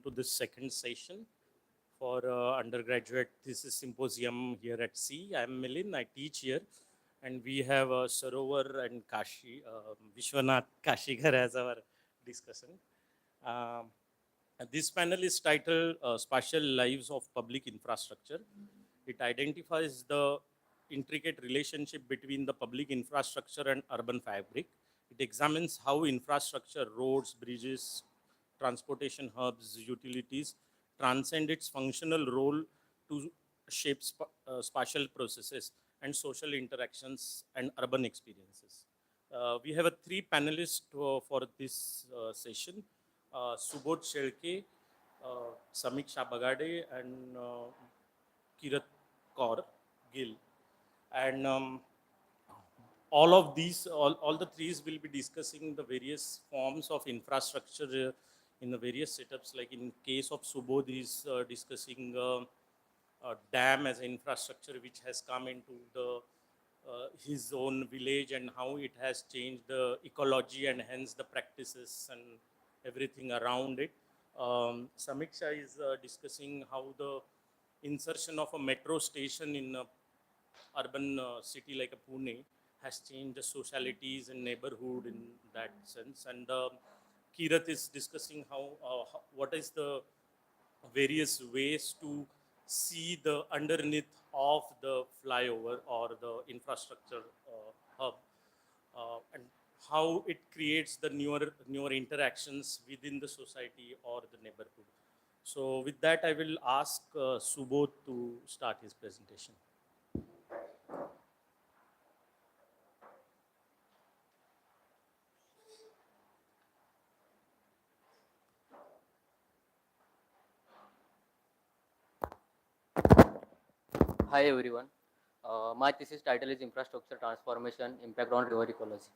to this second session for undergraduate thesis symposium here at C. I'm Milin, I teach here, and we have Sarovar and Kashi, Vishwanath Kashikar as our discussion. Um, this panel is titled Spatial Lives of Public Infrastructure. It identifies the intricate relationship between the public infrastructure and urban fabric. It examines how infrastructure, roads, bridges, transportation hubs, utilities transcend its functional role to shape spatial processes and social interactions and urban experiences. We have three panelists for this session. Subodh Shelke, Samiksha Bagade, and Kirat Kaur Gill. And all of these, all the threes will be discussing the various forms of infrastructure in the various setups. Like in case of Subodh, is discussing dam as an infrastructure which has come into the his own village and how it has changed the ecology and hence the practices and everything around it. Samiksha is discussing how the insertion of a metro station in a urban city like a Pune has changed the socialities and neighborhood in that sense. And Kirat is discussing what is the various ways to see the underneath of the flyover or the infrastructure hub, and how it creates the newer interactions within the society or the neighborhood. So with that, I will ask Subodh to start his presentation. Hi everyone. My thesis title is Infrastructure Transformation Impact on River Ecology.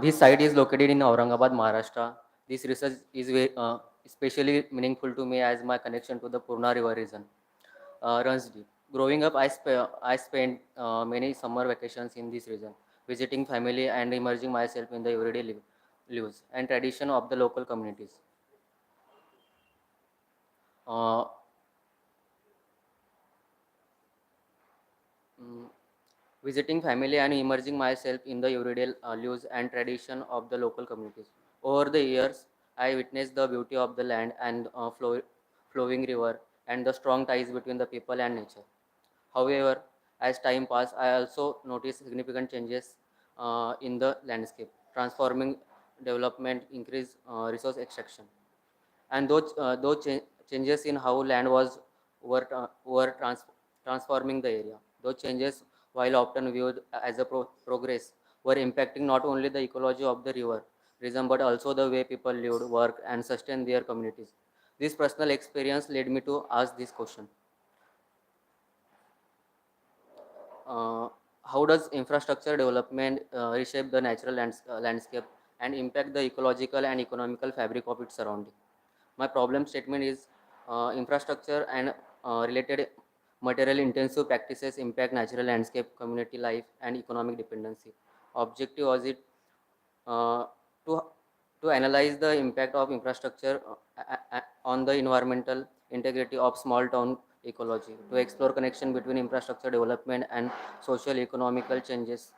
This site is located in Aurangabad, Maharashtra. This research is especially meaningful to me as my connection to the Purna River region runs deep. Growing up, I spent many summer vacations in this region, visiting family and immersing myself in the everyday lives and tradition of the local communities. Uh, mm, Visiting family and immersing myself in the everyday lives and tradition of the local communities. Over the years, I witnessed the beauty of the land and flowing river and the strong ties between the people and nature. However, as time passed, I also noticed significant changes in the landscape, transforming development, increase resource extraction, and those changes in how land was transforming the area. Those changes, while often viewed as a progress, were impacting not only the ecology of the river region but also the way people lived, worked, and sustained their communities. This personal experience led me to ask this question: uh, How does infrastructure development reshape the natural landscape and impact the ecological and economical fabric of its surrounding? My problem statement is infrastructure and related material intensive practices impact natural landscape, community life, and economic dependency. Objective was it uh, to analyze the impact of infrastructure on the environmental integrity of small town ecology, to explore connection between infrastructure development and social economical changes,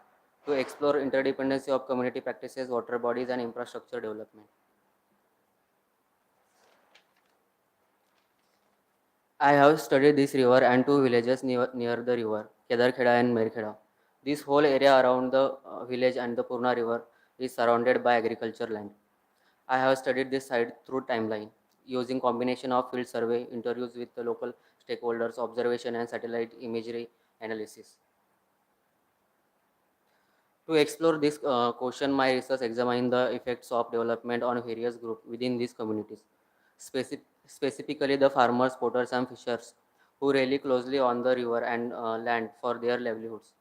to explore interdependency of community practices, water bodies, and infrastructure development. I have studied this river and two villages near the river, Kedarkheda and Merkheda. This whole area around the village and the Purna river is surrounded by agriculture land. I have studied this site through timeline, using combination of field survey, interviews with the local stakeholders, observation, and satellite imagery analysis. To explore this question, my research examined the effects of development on various groups within these communities, specifically the farmers, potters, and fishers, who rely closely on the river and land for their livelihoods.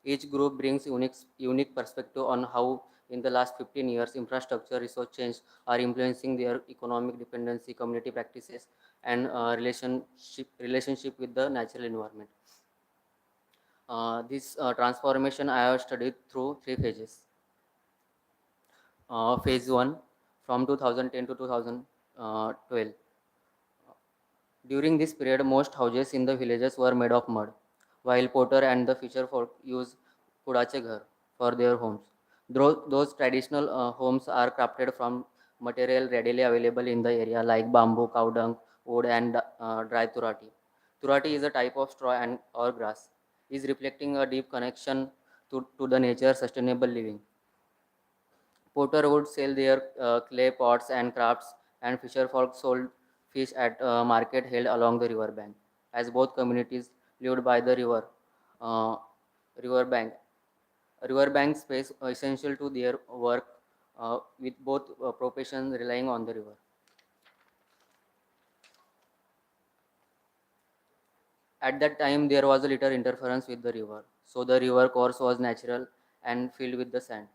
Each group brings unique perspective on how, in the last 15 years, infrastructure resource change are influencing their economic dependency, community practices, and relationship with the natural environment. This transformation I have studied through three phases. Phase 1, from 2010 to 2012. During this period, most houses in the villages were made of mud, while potter and the fisher folk used kudache ghar for their homes. Those traditional homes are crafted from material readily available in the area like bamboo, cow dung, wood, and dry turati. Turati is a type of straw and or grass, is reflecting a deep connection to the nature sustainable living. Potter would sell their clay pots and crafts, and fisher folk sold fish at market held along the river bank. As both communities lived by the uh, river bank, river bank space essential to their work, with both professions relying on the river. At that time, there was a little interference with the river, so the river course was natural and filled with the sand.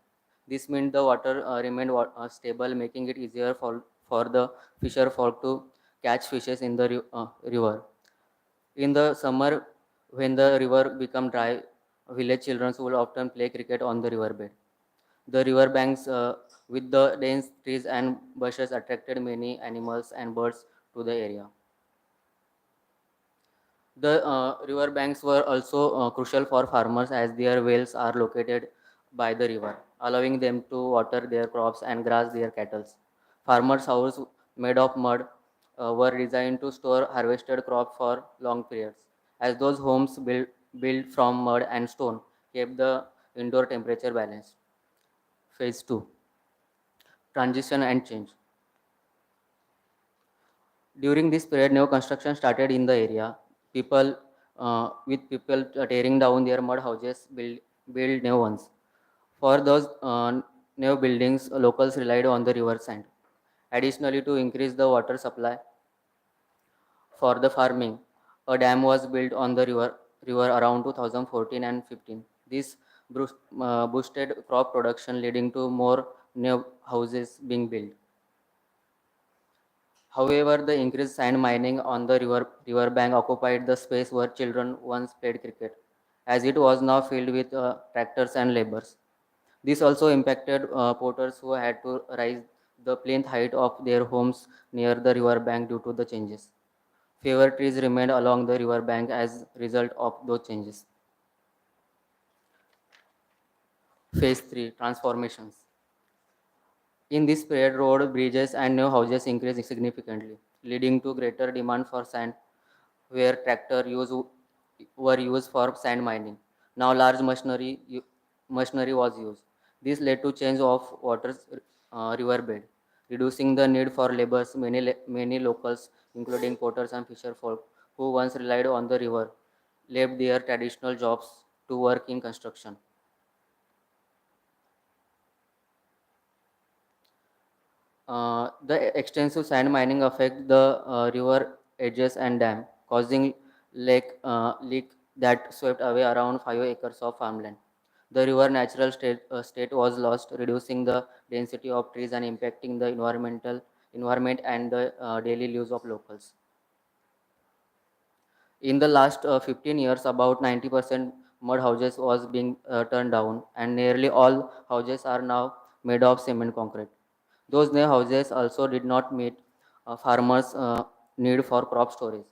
This meant the water remained stable, making it easier for the fisher folk to catch fishes in the river. In the summer, when the river became dry, village children would often play cricket on the riverbed. The river banks, with the dense trees and bushes, attracted many animals and birds to the area. The river banks were also crucial for farmers as their wells are located by the river, allowing them to water their crops and graze their cattle. Farmers' houses made of mud were designed to store harvested crop for long periods, as those homes built from mud and stone kept the indoor temperature balanced. Phase 2: Transition and Change. During this period, new construction started in the area. People tearing down their mud houses, build new ones. For those new buildings, locals relied on the river sand. Additionally, to increase the water supply for the farming, a dam was built on the river around 2014 and 15. This boosted crop production, leading to more new houses being built. However, the increased sand mining on the river bank occupied the space where children once played cricket, as it was now filled with tractors and laborers. This also impacted porters who had to raise the plinth height of their homes near the river bank due to the changes. Fewer trees remained along the river bank as result of those changes. Phase 3: Transformations. In this period, road, bridges, and new houses increased significantly, leading to greater demand for sand where were used for sand mining. Now large machinery was used. This led to change of water's riverbed, reducing the need for laborers. Many locals, including potters and fisher folk, who once relied on the river, left their traditional jobs to work in construction. The extensive sand mining affect the river edges and dam, causing leak that swept away around 5 acres of farmland. The river natural state was lost, reducing the density of trees and impacting the environment and the daily lives of locals. In the last 15 years, about 90% mud houses was being turned down, and nearly all houses are now made of cement concrete. Those new houses also did not meet farmers' need for crop storage.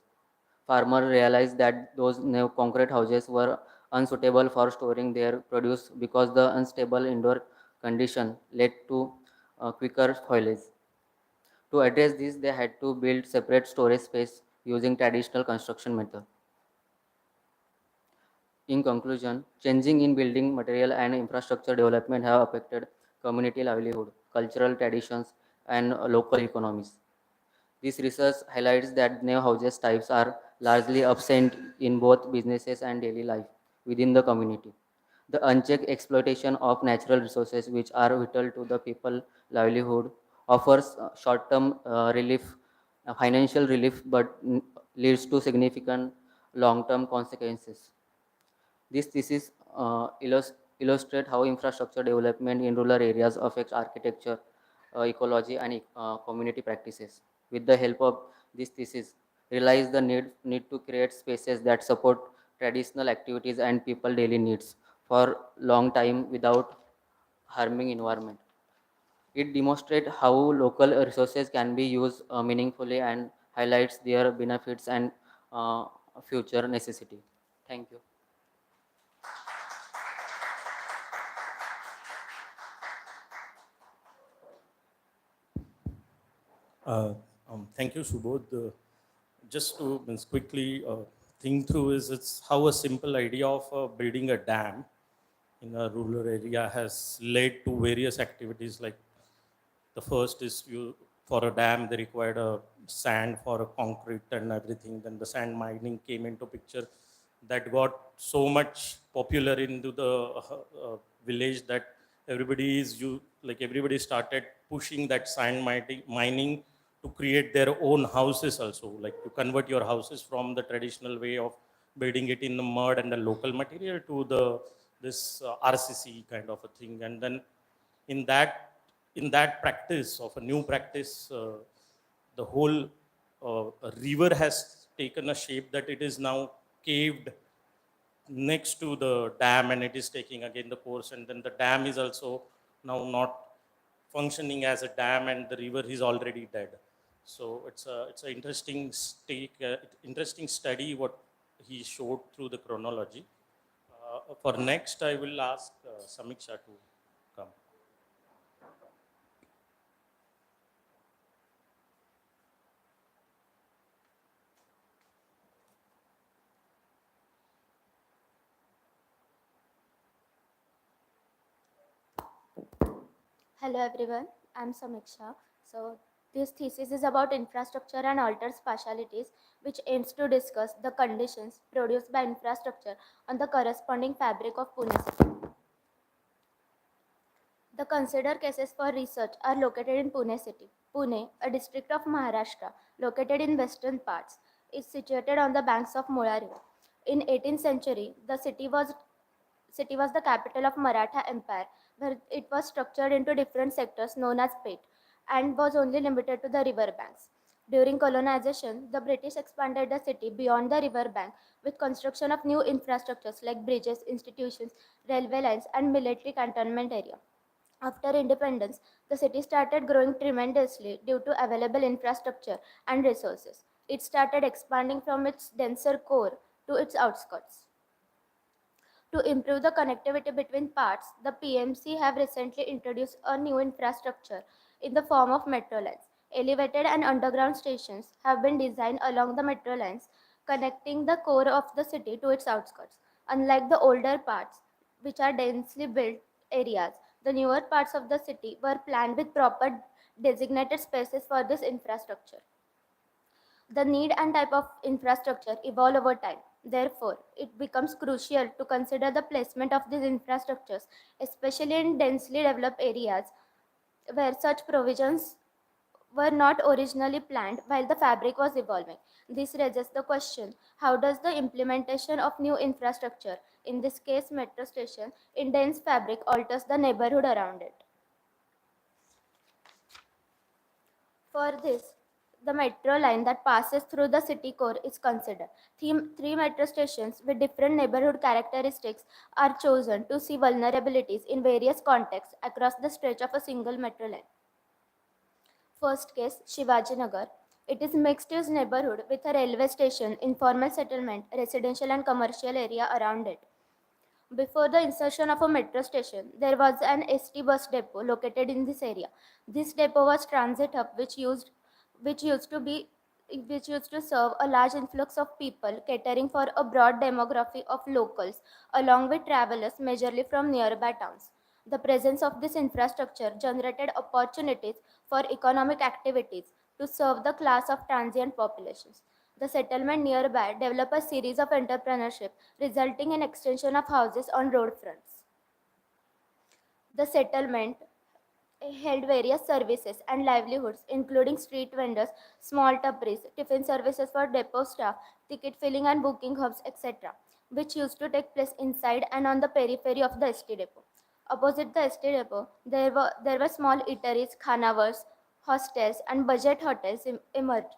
Farmers realized that those new concrete houses were unsuitable for storing their produce because the unstable indoor condition led to quicker spoilage. To address this, they had to build separate storage space using traditional construction method. In conclusion, changing in building material and infrastructure development have affected community livelihood, cultural traditions, and local economies. This research highlights that new houses types are largely absent in both businesses and daily life within the community. The unchecked exploitation of natural resources, which are vital to the people livelihood, offers short-term financial relief, but leads to significant long-term consequences. This thesis illustrate how infrastructure development in rural areas affects architecture, ecology, and community practices. With the help of this thesis, realize the need to create spaces that support traditional activities and people daily needs for long time without harming environment. It demonstrates how local resources can be used meaningfully and highlights their benefits and uh, future necessity. Thank you. Uh, Thank you, Subodh. Just to quickly think through is it's how a simple idea of building a dam in a rural area has led to various activities. Like the first is you for a dam they required a sand for a concrete and everything. Then the sand mining came into picture. That got so much popular into the village that everybody started pushing that sand mining to create their own houses also, like to convert your houses from the traditional way of building it in the mud and the local material to the this RCC kind of a thing. And then in that in that practice of a new practice, the whole river has taken a shape that it is now caved next to the dam, and it is taking again the course, and then the dam is also now not functioning as a dam, and the river is already dead. So it's a interesting study what he showed through the chronology. For next I will ask Samiksha to come. Hello everyone, I'm Samiksha. So this thesis is about infrastructure and altered spatialities, which aims to discuss the conditions produced by infrastructure on the corresponding fabric of Pune city. The considered cases for research are located in Pune city. Pune, a district of Maharashtra located in western parts, is situated on the banks of Mula river. In 18th century, the city was the capital of Maratha Empire, where it was structured into different sectors known as Pet and was only limited to the river banks. During colonization, the British expanded the city beyond the river bank with construction of new infrastructures like bridges, institutions, railway lines, and military cantonment area. After independence, the city started growing tremendously due to available infrastructure and resources. It started expanding from its denser core to its outskirts. To improve the connectivity between parts, the PMC have recently introduced a new infrastructure in the form of metro lines. Elevated and underground stations have been designed along the metro lines, connecting the core of the city to its outskirts. Unlike the older parts, which are densely built areas, the newer parts of the city were planned with proper designated spaces for this infrastructure. The need and type of infrastructure evolve over time. Therefore, it becomes crucial to consider the placement of these infrastructures, especially in densely developed areas where such provisions were not originally planned while the fabric was evolving. This raises the question, how does the implementation of new infrastructure, in this case metro station, in dense fabric alters the neighborhood around it? For this, the metro line that passes through the city core is considered. Three metro stations with different neighborhood characteristics are chosen to see vulnerabilities in various contexts across the stretch of a single metro line. First case, Shivaji Nagar. It is mixed-use neighborhood with a railway station, informal settlement, residential and commercial area around it. Before the insertion of a metro station, there was an ST bus depot located in this area. This depot was transit hub which used to be which used to serve a large influx of people catering for a broad demography of locals along with travelers majorly from nearby towns. The presence of this infrastructure generated opportunities for economic activities to serve the class of transient populations. The settlement nearby developed a series of entrepreneurship, resulting in extension of houses on road fronts. The settlement held various services and livelihoods, including street vendors, small tapris, tiffin services for depot staff, ticket filling and booking hubs, etc., which used to take place inside and on the periphery of the ST depot. Opposite the ST depot, there were small eateries, khanavars, hostels, and budget hotels emerged.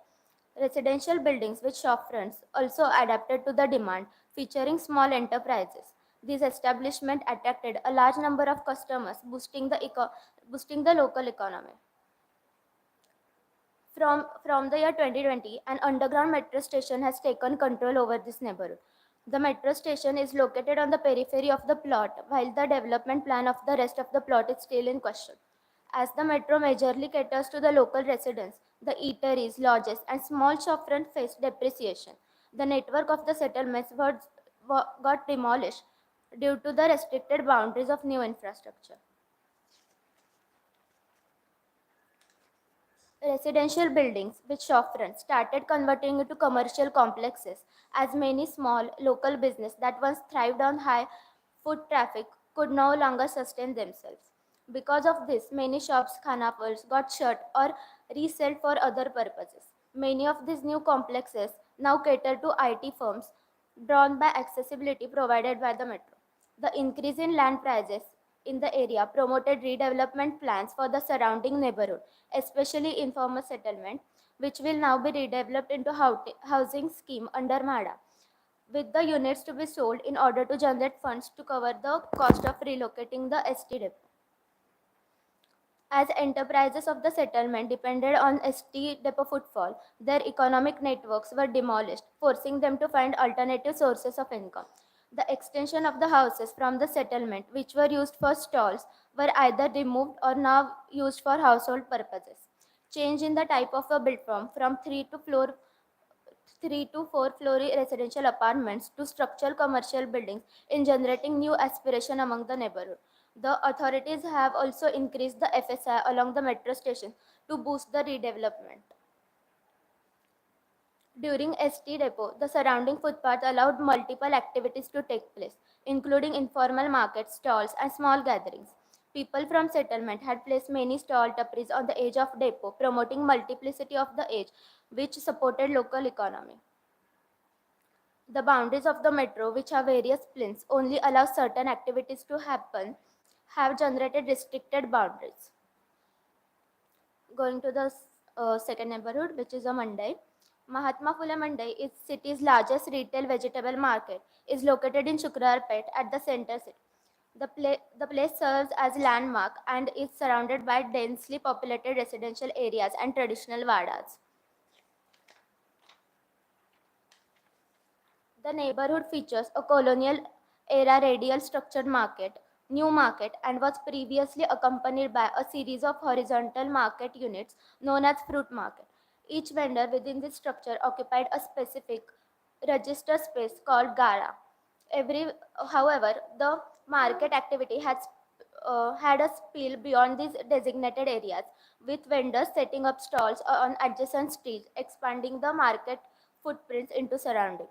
Residential buildings with shopfronts also adapted to the demand, featuring small enterprises. These establishments attracted a large number of customers, boosting the boosting the local economy. From the year 2020, an underground metro station has taken control over this neighborhood. The metro station is located on the periphery of the plot, while the development plan of the rest of the plot is still in question. As the metro majorly caters to the local residents, the eateries, lodges, and small shopfront face depreciation. The network of the settlements got demolished due to the restricted boundaries of new infrastructure. Residential buildings with shopfronts started converting into commercial complexes as many small local businesses that once thrived on high foot traffic could no longer sustain themselves. Because of this, many shops, khanapals got shut or resold for other purposes. Many of these new complexes now cater to IT firms drawn by accessibility provided by the metro. The increase in land prices in the area promoted redevelopment plans for the surrounding neighborhood, especially informal settlement, which will now be redeveloped into housing scheme under MADA, with the units to be sold in order to generate funds to cover the cost of relocating the ST depot. As enterprises of the settlement depended on ST depot footfall, their economic networks were demolished, forcing them to find alternative sources of income. The extension of the houses from the settlement, which were used for stalls, were either removed or now used for household purposes. Change in the type of a built from 3 to 4 floor residential apartments to structural commercial buildings in generating new aspiration among the neighborhood. The authorities have also increased the FSI along the metro station to boost the redevelopment. During ST depot, the surrounding footpath allowed multiple activities to take place, including informal markets, stalls, and small gatherings. People from settlement had placed many stall tapris on the edge of depot, promoting multiplicity of the edge, which supported local economy. The boundaries of the metro, which have various splints, only allow certain activities to happen, have generated restricted boundaries. Going to the second neighborhood, which is a Mandai. Mahatma Phule Mandai is city's largest retail vegetable market, is located in Shukrarpet at the center city. The place serves as landmark and is surrounded by densely populated residential areas and traditional vadas. The neighborhood features a colonial era radial structured market, new market, and was previously accompanied by a series of horizontal market units known as fruit market. Each vendor within this structure occupied a specific register space called gara. However, the market activity has had a spill beyond these designated areas, with vendors setting up stalls on adjacent streets, expanding the market footprints into surrounding.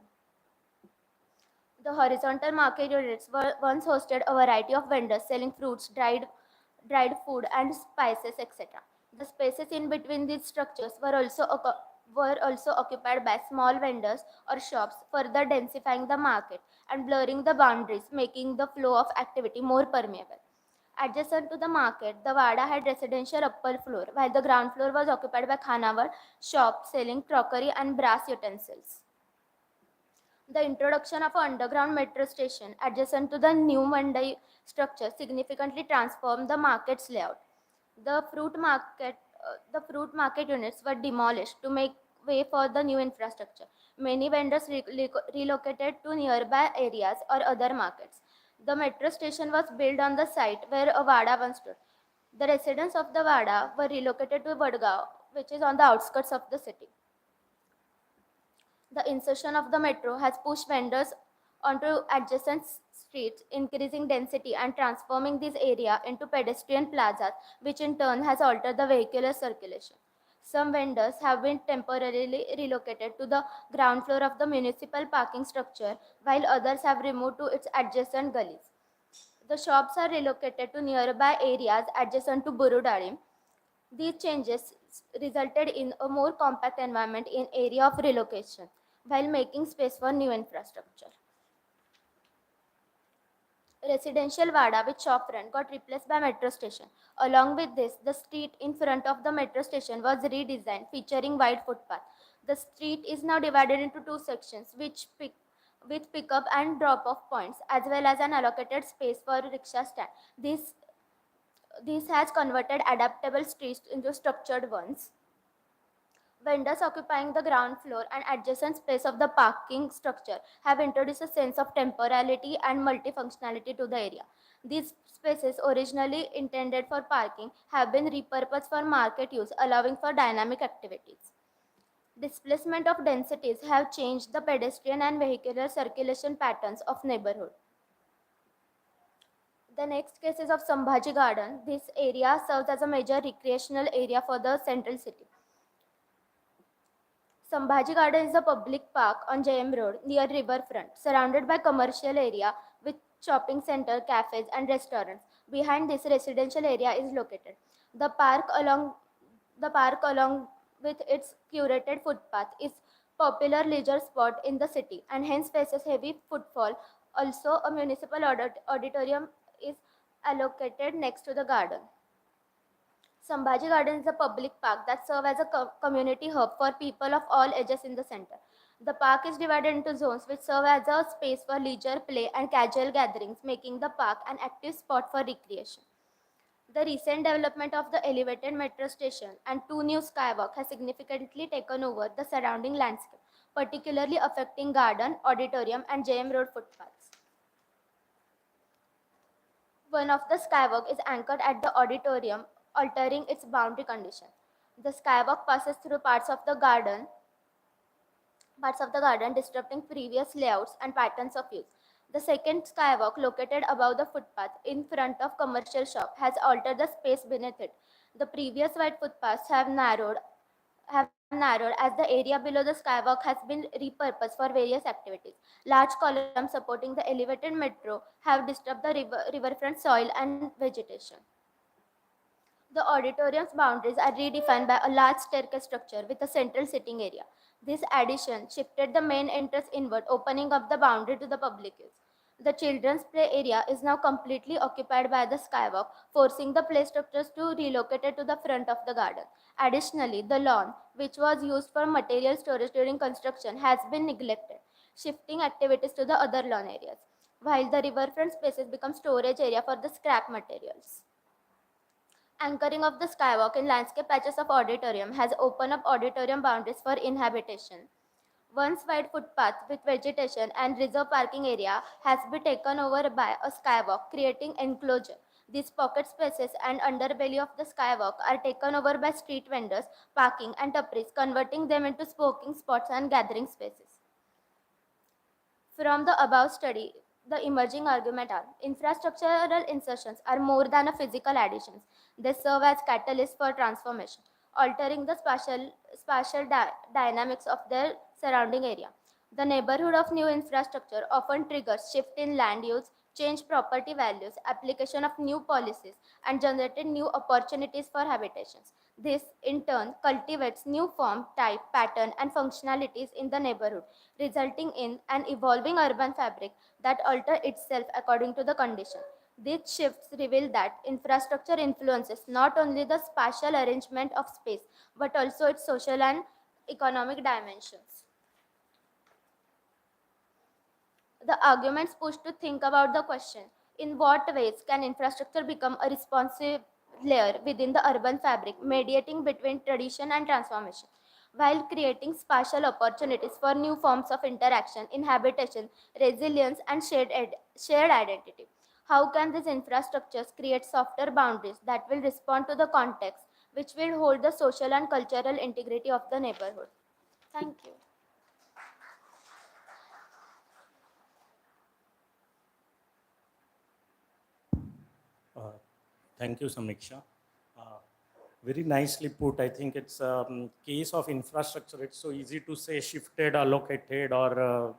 The horizontal market units were once hosted a variety of vendors selling fruits, dried food, and spices, etc. The spaces in between these structures were also occupied by small vendors or shops, further densifying the market and blurring the boundaries, making the flow of activity more permeable. Adjacent to the market, the Vada had residential upper floor, while the ground floor was occupied by Khanawar shops selling crockery and brass utensils. The introduction of an underground metro station adjacent to the new Mandai structure significantly transformed the market's layout. The fruit market units were demolished to make way for the new infrastructure. Many vendors relocated to nearby areas or other markets. The metro station was built on the site where a Vada once stood. The residents of the Vada were relocated to Vadgaon, which is on the outskirts of the city. The insertion of the metro has pushed vendors onto adjacent streets, increasing density and transforming this area into pedestrian plazas, which in turn has altered the vehicular circulation. Some vendors have been temporarily relocated to the ground floor of the municipal parking structure, while others have removed to its adjacent gullies. The shops are relocated to nearby areas adjacent to Burudali. These changes resulted in a more compact environment in area of relocation while making space for new infrastructure. Residential Vada with shopfront got replaced by metro station. Along with this, the street in front of the metro station was redesigned, featuring wide footpath. The street is now divided into two sections, with pickup and drop-off points, as well as an allocated space for rickshaw stand. This This has converted adaptable streets into structured ones. Vendors occupying the ground floor and adjacent space of the parking structure have introduced a sense of temporality and multifunctionality to the area. These spaces, originally intended for parking, have been repurposed for market use, allowing for dynamic activities. Displacement of densities have changed the pedestrian and vehicular circulation patterns of neighborhood. The next case is of Sambhaji Garden. This area serves as a major recreational area for the central city. Sambhaji Garden is a public park on JM Road near riverfront, surrounded by commercial area with shopping center, cafes, and restaurants. Behind this residential area is located. The park along the park along with its curated footpath is popular leisure spot in the city and hence faces heavy footfall. Also, a municipal auditorium is allocated next to the garden. Sambhaji Garden is a public park that serves as a community hub for people of all ages in the center. The park is divided into zones which serve as a space for leisure play and casual gatherings, making the park an active spot for recreation. The recent development of the elevated metro station and two new skywalk has significantly taken over the surrounding landscape, particularly affecting garden, auditorium, and JM Road footpaths. One of the skywalk is anchored at the auditorium, altering its boundary condition. The skywalk passes through parts of the garden, disrupting previous layouts and patterns of use. The second skywalk, located above the footpath in front of commercial shop, has altered the space beneath it. The previous wide footpaths have narrowed as the area below the skywalk has been repurposed for various activities. Large columns supporting the elevated metro have disturbed the riverfront soil and vegetation. The auditorium's boundaries are redefined by a large staircase structure with a central sitting area. This addition shifted the main entrance inward, opening up the boundary to the public use. The children's play area is now completely occupied by the skywalk, forcing the play structures to relocate to the front of the garden. Additionally, the lawn, which was used for material storage during construction, has been neglected, shifting activities to the other lawn areas, while the riverfront spaces become storage area for the scrap materials. Anchoring of the skywalk in landscape patches of auditorium has opened up auditorium boundaries for inhabitation. Once wide footpath with vegetation and reserve parking area has been taken over by a skywalk, creating enclosure. These pocket spaces and underbelly of the skywalk are taken over by street vendors, parking, and tapris, converting them into smoking spots and gathering spaces. From the above study, the emerging argument are infrastructural insertions are more than a physical additions. They serve as catalysts for transformation, altering the spatial dynamics of their surrounding area. The neighborhood of new infrastructure often triggers shift in land use, change property values, application of new policies, and generated new opportunities for habitations. This, in turn, cultivates new form, type, pattern, and functionalities in the neighborhood, resulting in an evolving urban fabric that alters itself according to the condition. These shifts reveal that infrastructure influences not only the spatial arrangement of space but also its social and economic dimensions. The arguments push to think about the question, in what ways can infrastructure become a responsive layer within the urban fabric, mediating between tradition and transformation, while creating spatial opportunities for new forms of interaction, inhabitation, resilience, and shared identity. How can these infrastructures create softer boundaries that will respond to the context, which will hold the social and cultural integrity of the neighborhood? Thank you. Uh, Thank you, Samiksha. Uh, Very nicely put. I think it's case of infrastructure. It's so easy to say shifted, allocated, or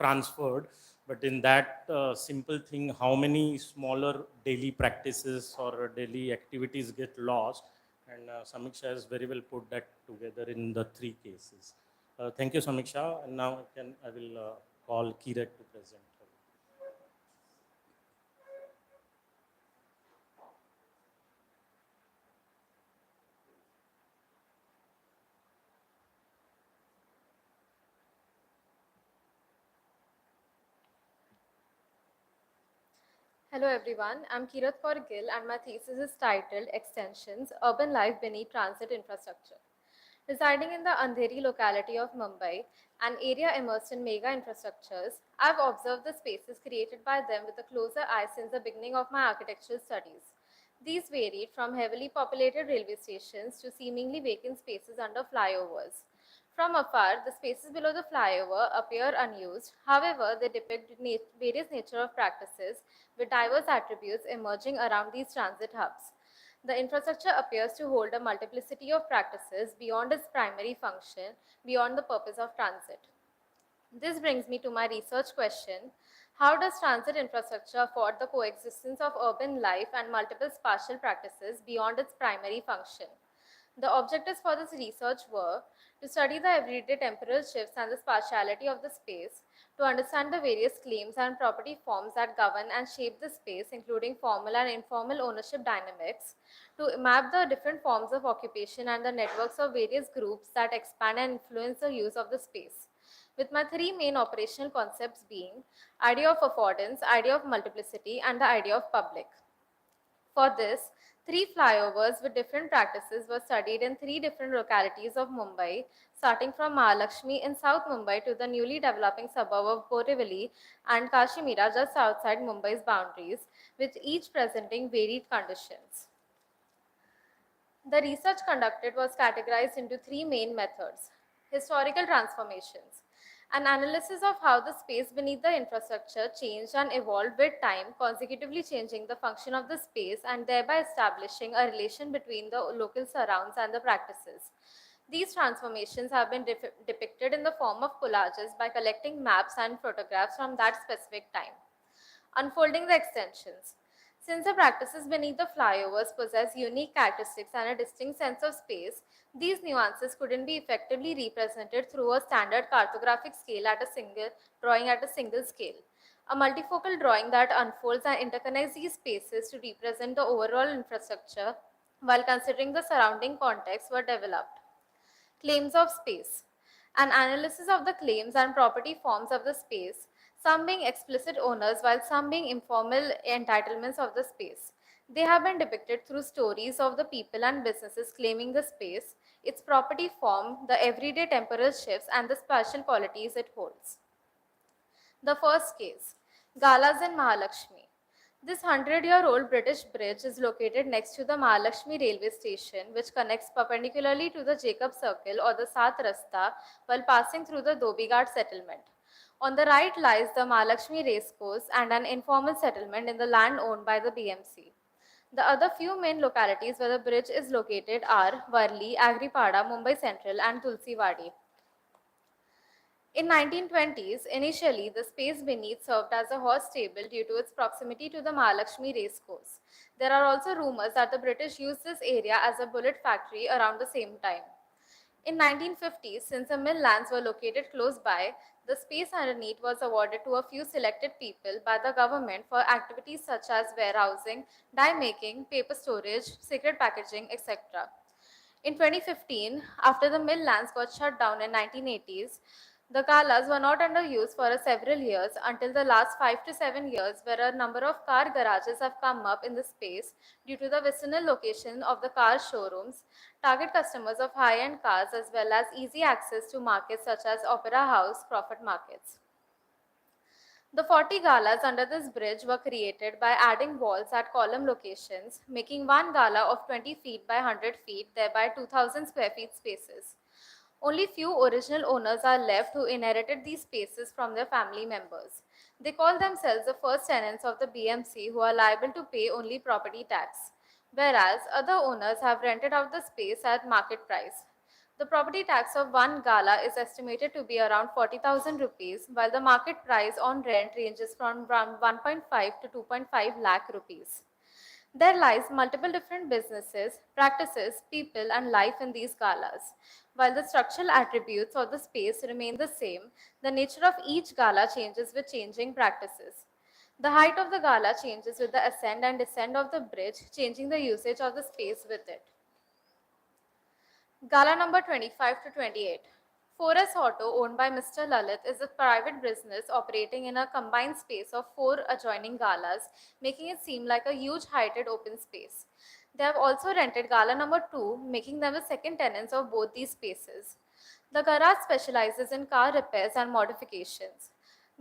transferred. But in that simple thing, how many smaller daily practices or daily activities get lost? And Samiksha has very well put that together in the three cases. Thank you, Samiksha. And now I will call Kirat to present. Hello everyone, I'm Kirat Kaur Gill and my thesis is titled Extensions, Urban Life Beneath Transit Infrastructure. Residing in the Andheri locality of Mumbai, an area immersed in mega infrastructures, I've observed the spaces created by them with a closer eye since the beginning of my architectural studies. These varied from heavily populated railway stations to seemingly vacant spaces under flyovers. From afar, the spaces below the flyover appear unused. However, they depict various nature of practices with diverse attributes emerging around these transit hubs. The infrastructure appears to hold a multiplicity of practices beyond its primary function, beyond the purpose of transit. This brings me to my research question. How does transit infrastructure afford the coexistence of urban life and multiple spatial practices beyond its primary function? The objectives for this research were to study the everyday temporal shifts and the spatiality of the space, to understand the various claims and property forms that govern and shape the space, including formal and informal ownership dynamics, to map the different forms of occupation and the networks of various groups that expand and influence the use of the space. With my three main operational concepts being idea of affordance, idea of multiplicity, and the idea of public. For this, three flyovers with different practices were studied in three different localities of Mumbai, starting from Mahalakshmi in South Mumbai to the newly developing suburb of Borivali and Kashmira just outside Mumbai's boundaries, with each presenting varied conditions. The research conducted was categorized into three main methods. Historical transformations, an analysis of how the space beneath the infrastructure changed and evolved with time, consecutively changing the function of the space and thereby establishing a relation between the local surrounds and the practices. These transformations have been depicted in the form of collages by collecting maps and photographs from that specific time. Unfolding the extensions. Since the practices beneath the flyovers possess unique characteristics and a distinct sense of space, these nuances couldn't be effectively represented through a standard cartographic scale at a single drawing at a single scale. A multifocal drawing that unfolds and interconnects these spaces to represent the overall infrastructure while considering the surrounding context were developed. Claims of space. An analysis of the claims and property forms of the space, some being explicit owners while some being informal entitlements of the space. They have been depicted through stories of the people and businesses claiming the space, its property form, the everyday temporal shifts, and the spatial qualities it holds. The first case, Galas in Mahalakshmi. This 100-year-old British bridge is located next to the Mahalakshmi railway station, which connects perpendicularly to the Jacob Circle or the Sat Rasta while passing through the Dobighat settlement. On the right lies the Mahalakshmi racecourse and an informal settlement in the land owned by the BMC. The other few main localities where the bridge is located are Varli, Agripada, Mumbai Central, and Tulsiwadi. In 1920s, initially the space beneath served as a horse stable due to its proximity to the Mahalakshmi racecourse. There are also rumors that the British used this area as a bullet factory around the same time. In 1950s, since the mill lands were located close by, the space underneath was awarded to a few selected people by the government for activities such as warehousing, dye making, paper storage, cigarette packaging, etc. In 2015, after the mill lands got shut down in 1980s, the galas were not under use for several years until the last 5 to 7 years, where a number of car garages have come up in the space due to the vicinal location of the car showrooms, target customers of high-end cars, as well as easy access to markets such as Opera House, Crawford Markets. The 40 galas under this bridge were created by adding walls at column locations, making one gala of 20 feet by 100 feet, thereby 2,000 square feet spaces. Only few original owners are left who inherited these spaces from their family members. They call themselves the first tenants of the BMC who are liable to pay only property tax, whereas other owners have rented out the space at market price. The property tax of one gala is estimated to be around 40,000 rupees, while the market price on rent ranges from around 1.5 to 2.5 lakh rupees. There lies multiple different businesses, practices, people, and life in these galas. While the structural attributes of the space remain the same, the nature of each gala changes with changing practices. The height of the gala changes with the ascent and descent of the bridge, changing the usage of the space with it. Gala number 25 to 28. 4S Auto, owned by Mr. Lalit, is a private business operating in a combined space of 4 adjoining galas, making it seem like a huge heighted open space. They have also rented Gala number 2, making them the second tenants of both these spaces. The garage specializes in car repairs and modifications.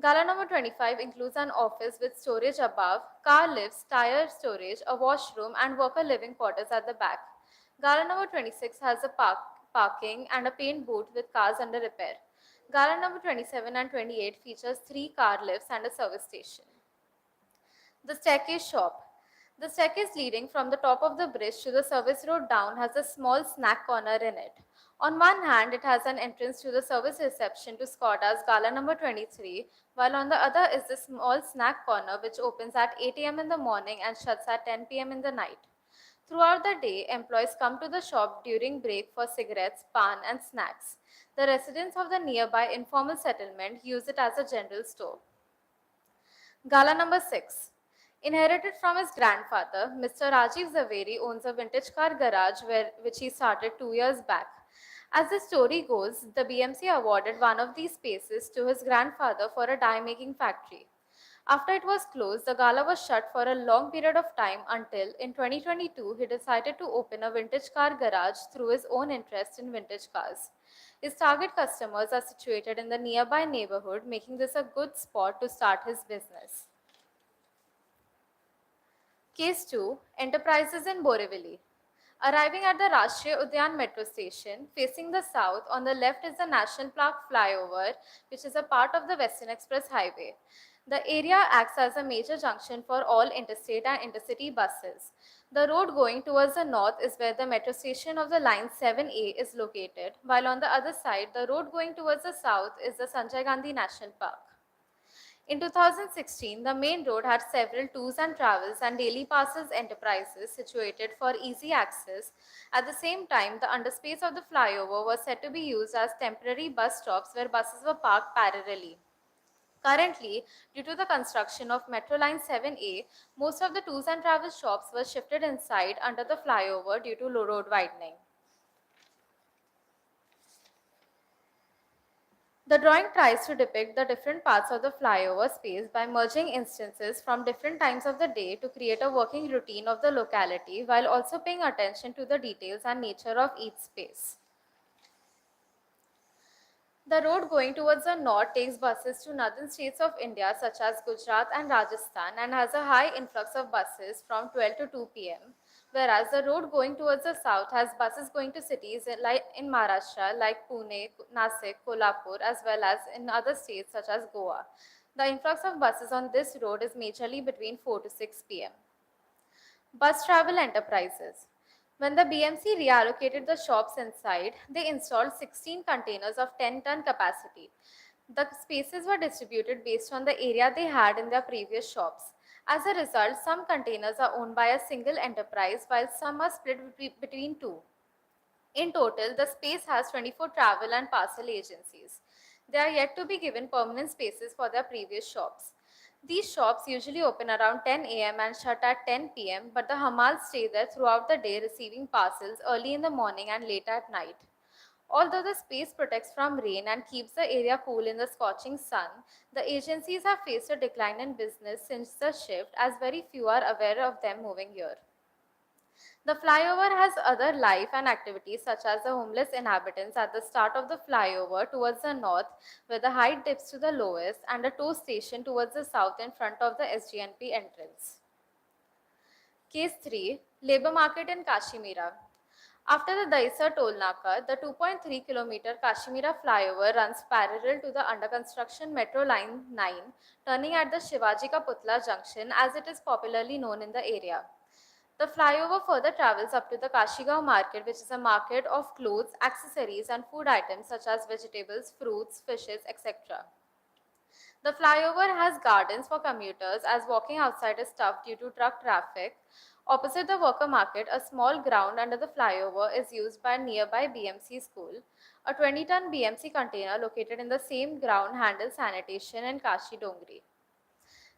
Gala number 25 includes an office with storage above, car lifts, tire storage, a washroom, and worker living quarters at the back. Gala number 26 has a parking and a paint booth with cars under repair. Gala number 27 and 28 features 3 car lifts and a service station. The staircase shop. The staircase leading from the top of the bridge to the service road down has a small snack corner in it. On one hand, it has an entrance to the service reception to Skoda's Gala number 23, while on the other is the small snack corner which opens at 8 am in the morning and shuts at 10 pm in the night. Throughout the day, employees come to the shop during break for cigarettes, pan, and snacks. The residents of the nearby informal settlement use it as a general store. Gala number 6. Inherited from his grandfather, Mr. Rajiv Zaveri owns a vintage car garage which he started 2 years back. As the story goes, the BMC awarded one of these spaces to his grandfather for a dye making factory. After it was closed, the gala was shut for a long period of time until, in 2022, he decided to open a vintage car garage through his own interest in vintage cars. His target customers are situated in the nearby neighborhood, making this a good spot to start his business. Case 2. Enterprises in Borivali. Arriving at the Rashtriya Udyan metro station, facing the south, on the left is the National Park flyover, which is a part of the Western Express Highway. The area acts as a major junction for all interstate and intercity buses. The road going towards the north is where the metro station of the line 7A is located, while on the other side, the road going towards the south is the Sanjay Gandhi National Park. In 2016, the main road had several tours and travels and daily passes enterprises situated for easy access. At the same time, the underspace of the flyover was said to be used as temporary bus stops where buses were parked parallelly. Currently, due to the construction of Metro Line 7A, most of the tours and travel shops were shifted inside under the flyover due to road widening. The drawing tries to depict the different parts of the flyover space by merging instances from different times of the day to create a working routine of the locality while also paying attention to the details and nature of each space. The road going towards the north takes buses to northern states of India such as Gujarat and Rajasthan and has a high influx of buses from 12 to 2 pm, whereas the road going towards the south has buses going to cities in Maharashtra like Pune, Nasik, Kolhapur as well as in other states such as Goa. The influx of buses on this road is majorly between 4 to 6 pm. Bus travel enterprises. When the BMC reallocated the shops inside, they installed 16 containers of 10-ton capacity. The spaces were distributed based on the area they had in their previous shops. As a result, some containers are owned by a single enterprise while some are split between two. In total, the space has 24 travel and parcel agencies. They are yet to be given permanent spaces for their previous shops. These shops usually open around 10 am and shut at 10 pm, but the Hamals stay there throughout the day receiving parcels early in the morning and late at night. Although the space protects from rain and keeps the area cool in the scorching sun, the agencies have faced a decline in business since the shift, as very few are aware of them moving here. The flyover has other life and activities such as the homeless inhabitants at the start of the flyover towards the north where the height dips to the lowest and a tow station towards the south in front of the SGNP entrance. Case 3. Labour Market in Kashmira. After the Daisar toll naka, the 2.3 km Kashmira flyover runs parallel to the under construction Metro Line 9, turning at the Shivaji Ka Putla junction as it is popularly known in the area. The flyover further travels up to the Kashigaon market, which is a market of clothes, accessories, and food items such as vegetables, fruits, fishes, etc. The flyover has gardens for commuters as walking outside is tough due to truck traffic. Opposite the worker market, a small ground under the flyover is used by a nearby BMC school. A 20-ton BMC container located in the same ground handles sanitation in Kashi Dongri.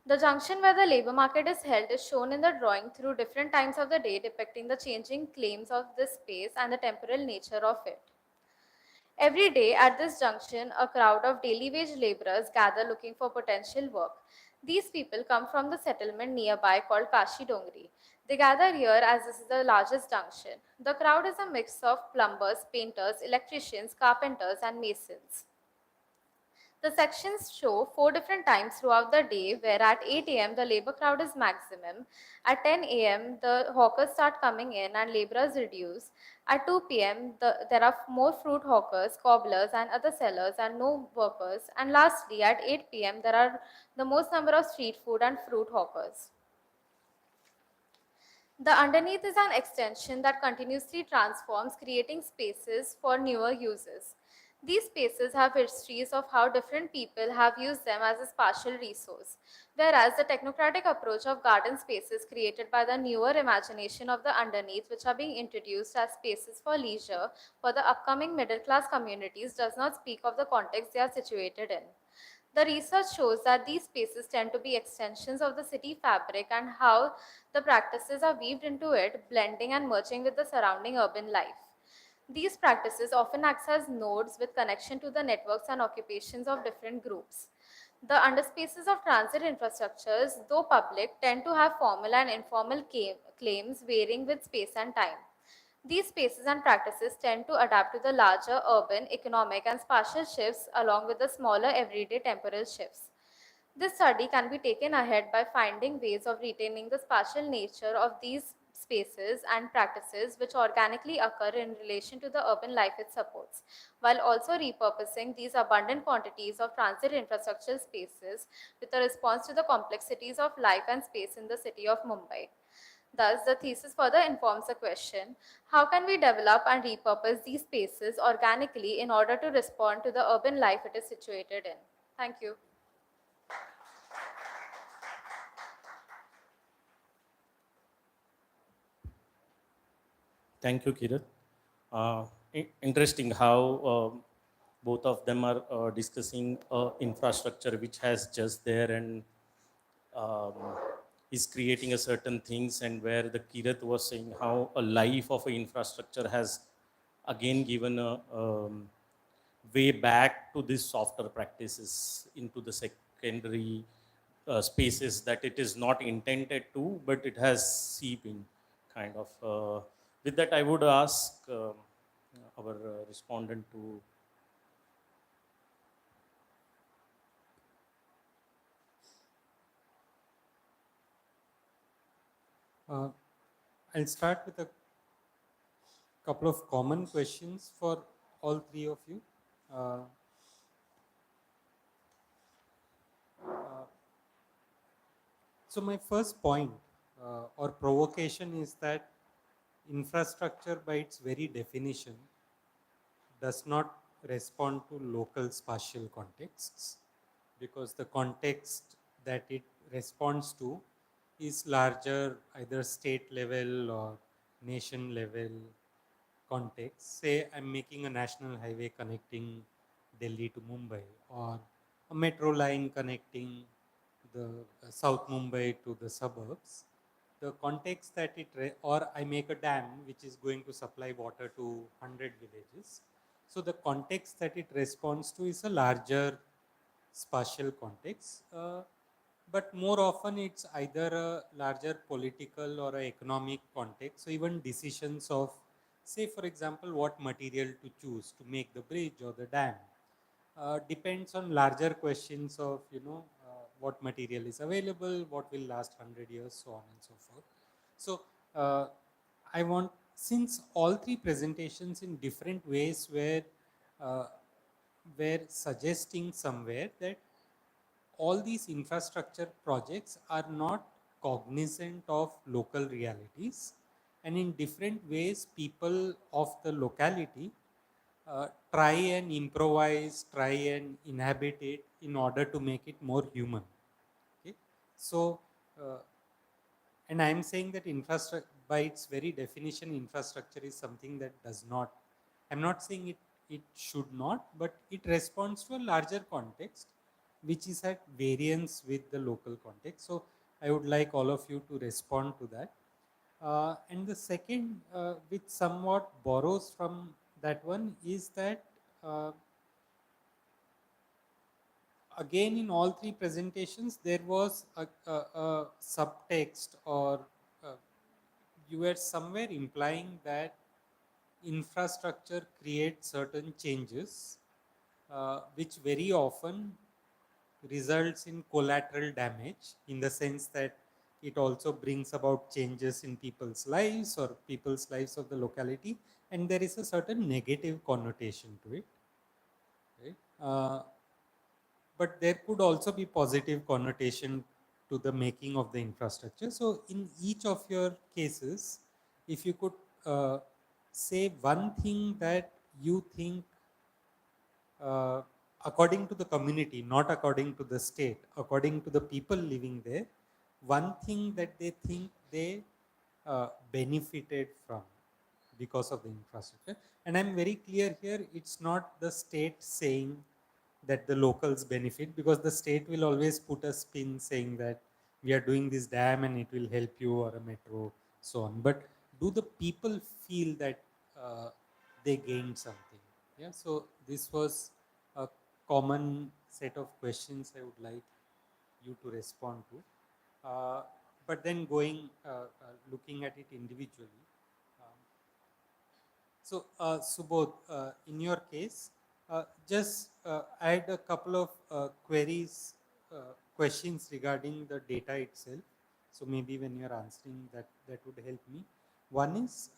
The junction where the labour market is held is shown in the drawing through different times of the day depicting the changing claims of this space and the temporal nature of it. Every day at this junction, a crowd of daily wage laborers gather looking for potential work. These people come from the settlement nearby called Kashi Dongri. They gather here as this is the largest junction. The crowd is a mix of plumbers, painters, electricians, carpenters, and masons. The sections show 4 different times throughout the day, where at 8 a.m. the labor crowd is maximum, at 10 a.m. the hawkers start coming in and laborers reduce, at 2 p.m. there are more fruit hawkers, cobblers and other sellers and no workers, and lastly at 8 p.m. there are the most number of street food and fruit hawkers. The underneath is an extension that continuously transforms, creating spaces for newer uses. These spaces have histories of how different people have used them as a spatial resource, whereas the technocratic approach of garden spaces created by the newer imagination of the underneath, which are being introduced as spaces for leisure for the upcoming middle class communities, does not speak of the context they are situated in. The research shows that these spaces tend to be extensions of the city fabric and how the practices are weaved into it, blending and merging with the surrounding urban life. These practices often act as nodes with connection to the networks and occupations of different groups. The underspaces of transit infrastructures, though public, tend to have formal and informal claims varying with space and time. These spaces and practices tend to adapt to the larger urban, economic, and spatial shifts along with the smaller everyday temporal shifts. This study can be taken ahead by finding ways of retaining the spatial nature of these spaces and practices which organically occur in relation to the urban life it supports, while also repurposing these abundant quantities of transit infrastructural spaces with a response to the complexities of life and space in the city of Mumbai. Thus, the thesis further informs the question, how can we develop and repurpose these spaces organically in order to respond to the urban life it is situated in? Thank you. Thank you, Kirat. Interesting how both of them are discussing infrastructure which has just there and um, is creating a certain things, and where the Kirat was saying how a life of an infrastructure has again given a way back to these softer practices into the secondary spaces that it is not intended to, but it has seep in kind of. With that, I would ask our respondent to. I'll start with a couple of common questions for all three of you. Uh, so my first point or provocation is that infrastructure by its very definition does not respond to local spatial contexts, because the context that it responds to is larger, either state level or nation level context. Say I'm making a national highway connecting Delhi to Mumbai, or a metro line connecting the South Mumbai to the suburbs. The context that or I make a dam which is going to supply water to 100 villages. So the context that it responds to is a larger spatial context. But more often it's either a larger political or a economic context. So even decisions of, say for example, what material to choose to make the bridge or the dam depends on larger questions of, what material is available, what will last 100 years, so on and so forth. So I want, since all three presentations in different ways uh, were suggesting somewhere that all these infrastructure projects are not cognizant of local realities, and in different ways people of the locality try and improvise, try and inhabit it in order to make it more human. Okay? So, and I am saying that infrastructure, by its very definition, infrastructure is something that does not, I'm not saying it should not, but it responds to a larger context, which is at variance with the local context. So I would like all of you to respond to that. And the second, which somewhat borrows from that one, is that again, in all three presentations, there was a subtext, or uh, you were somewhere implying that infrastructure creates certain changes, which very often results in collateral damage, in the sense that it also brings about changes in people's lives or people's lives of the locality, and there is a certain negative connotation to it. Right? But there could also be positive connotation to the making of the infrastructure. So in each of your cases, if you could say one thing that you think, uh, according to the community, not according to the state, according to the people living there, one thing that they think they benefited from because of the infrastructure. And I'm very clear here, it's not the state saying that the locals benefit, because the state will always put a spin saying that we are doing this dam and it will help you, or a metro, so on. But do the people feel that they gained something? Yeah, so this was a common set of questions I would like you to respond to. But then going, looking at it individually. Um, so, Subodh, in your case, just I had a couple of questions regarding the data itself. So maybe when you're answering that, that would help me. One is,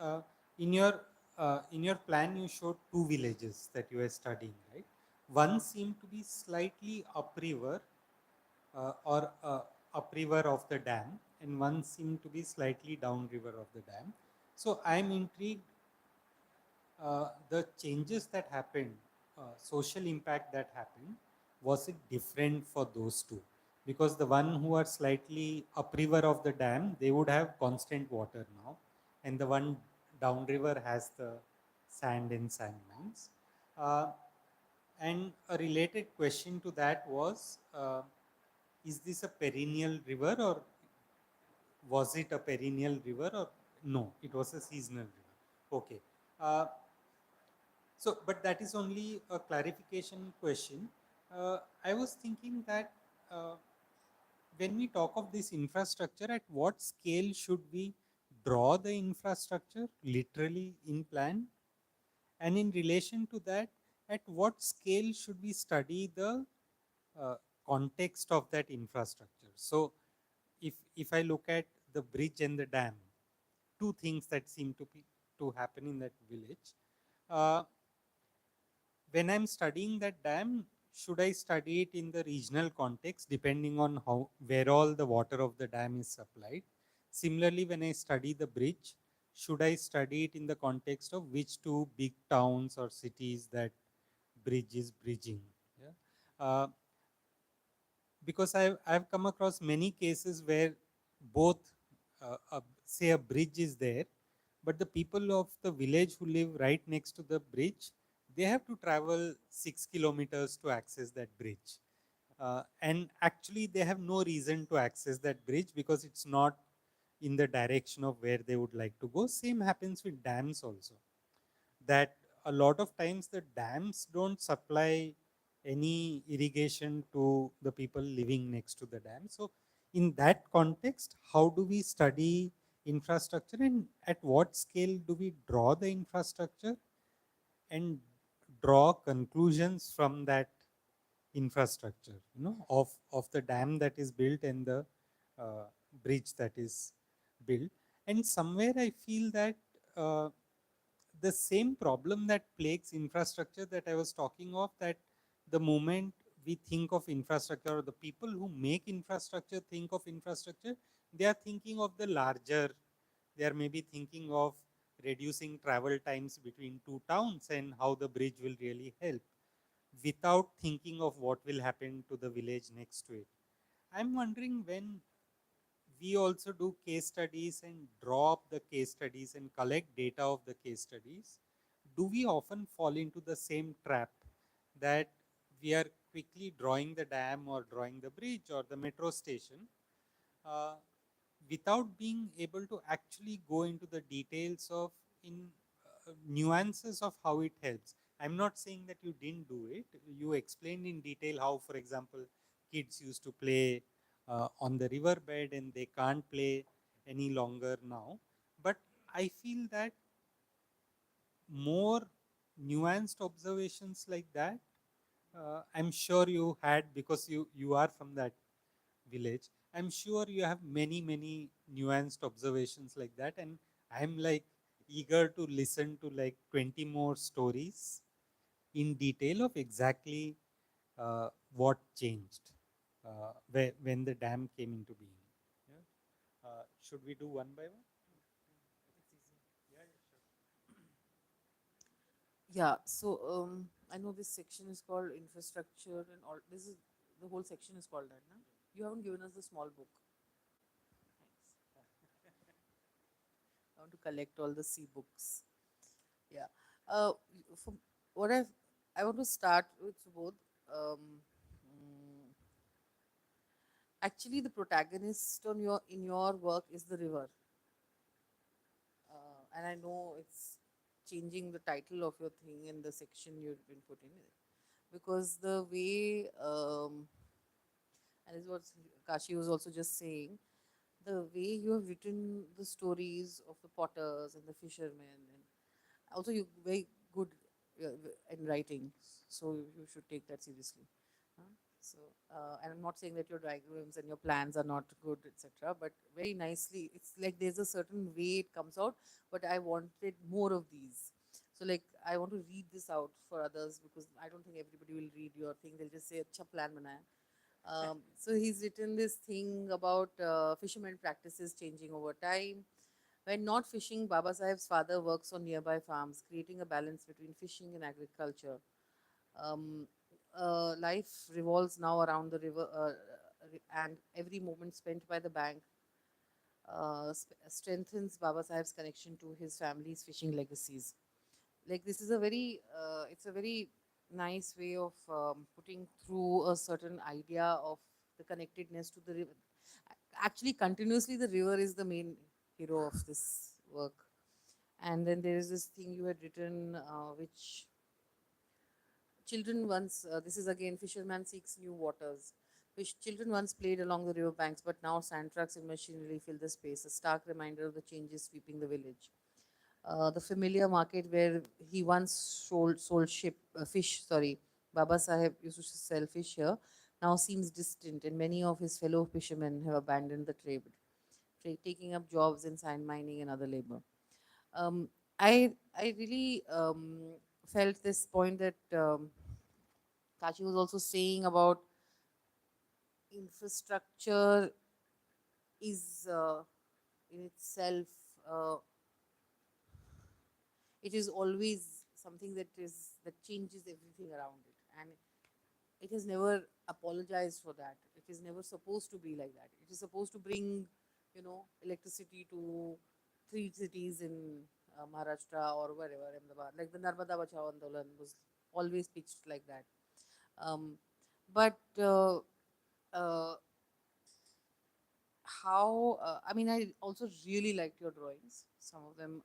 in your plan, you showed two villages that you were studying, right? One seemed to be slightly upriver, or upriver of the dam, and one seemed to be slightly downriver of the dam. So I'm intrigued, the changes that happened, social impact that happened, was it different for those two? Because the one who are slightly upriver of the dam, they would have constant water now, and the one downriver has the sand and sand mines. Uh, and a related question to that was, is this a perennial river, or was it a perennial river, or no, it was a seasonal river? Okay. Uh, so, but that is only a clarification question. I was thinking that uh, when we talk of this infrastructure, at what scale should we draw the infrastructure literally in plan? And in relation to that, at what scale should we study the uh, context of that infrastructure? So, if I look at the bridge and the dam, two things that seem to happen in that village. Uh, when I'm studying that dam, should I study it in the regional context, depending on how, where all the water of the dam is supplied? Similarly, when I study the bridge, should I study it in the context of which two big towns or cities that bridge is bridging? Yeah? Because I've come across many cases where both, say a bridge is there, but the people of the village who live right next to the bridge, they have to travel 6 kilometers to access that bridge. And actually they have no reason to access that bridge, because it's not in the direction of where they would like to go. Same happens with dams also, that a lot of times the dams don't supply any irrigation to the people living next to the dam. So in that context, how do we study infrastructure, and at what scale do we draw the infrastructure and draw conclusions from that infrastructure, of the dam that is built and the uh, bridge that is built? And somewhere I feel that uh, the same problem that plagues infrastructure that I was talking of, that the moment we think of infrastructure, or the people who make infrastructure think of infrastructure, they are thinking of the larger, they are maybe thinking of reducing travel times between two towns and how the bridge will really help, without thinking of what will happen to the village next to it. I'm wondering, when we also do case studies and draw up the case studies and collect data of the case studies, do we often fall into the same trap that we are quickly drawing the dam or drawing the bridge or the metro station, uh, without being able to actually go into the details of, in nuances of how it helps? I'm not saying that you didn't do it. You explained in detail how, for example, kids used to play on the riverbed and they can't play any longer now. But I feel that more nuanced observations like that, I'm sure you had, because you are from that village. I'm sure you have many nuanced observations like that, and I'm like eager to listen to like 20 more stories in detail of exactly what changed when the dam came into being. Yeah? Should we do one by one? Yeah, Yeah, so I know this section is called infrastructure and all. This is the whole section is called that, no? You haven't given us the small book. Thanks. I want to collect all the C books. Yeah. From what I want to start with Subodh. Um, mm, Actually, the protagonist on your in your work is the river, and I know it's changing the title of your thing in the section you've been put in, because the way and this is what Kashi was also just saying, the way you have written the stories of the potters and the fishermen, and also you very good in writing, so you should take that seriously. Huh? So, and I'm not saying that your diagrams and your plans are not good, etc. But very nicely, it's like there's a certain way it comes out. But I wanted more of these. So, like, I want to read this out for others, because I don't think everybody will read your thing. They'll just say, "Acha plan banaya." So he's written this thing about fishermen practices changing over time. When not fishing, Baba Saheb's father works on nearby farms, creating a balance between fishing and agriculture. Um, Life revolves now around the river, and every moment spent by the bank strengthens Baba Saheb's connection to his family's fishing legacies. Like, this is a very, it's a very nice way of putting through a certain idea of the connectedness to the river. Actually, continuously, the river is the main hero of this work. And then there is this thing you had written, which children once, this is again, fisherman seeks new waters. Children once played along the river banks, but now sand trucks and machinery fill the space, a stark reminder of the changes sweeping the village. The familiar market where he once sold fish, sorry, Baba Saheb used to sell fish here, now seems distant, and many of his fellow fishermen have abandoned the trade, taking up jobs in sand mining and other labor. Um, I really felt this point that Kachi was also saying about infrastructure is in itself, uh, it is always something that changes everything around it, and it has never apologized for that. It is never supposed to be like that. It is supposed to bring, electricity to three cities in Maharashtra or wherever, Ahmedabad. Like the Narmada Bachao Andolan was always pitched like that. Um, but uh, how I mean, I also really liked your drawings, some of them,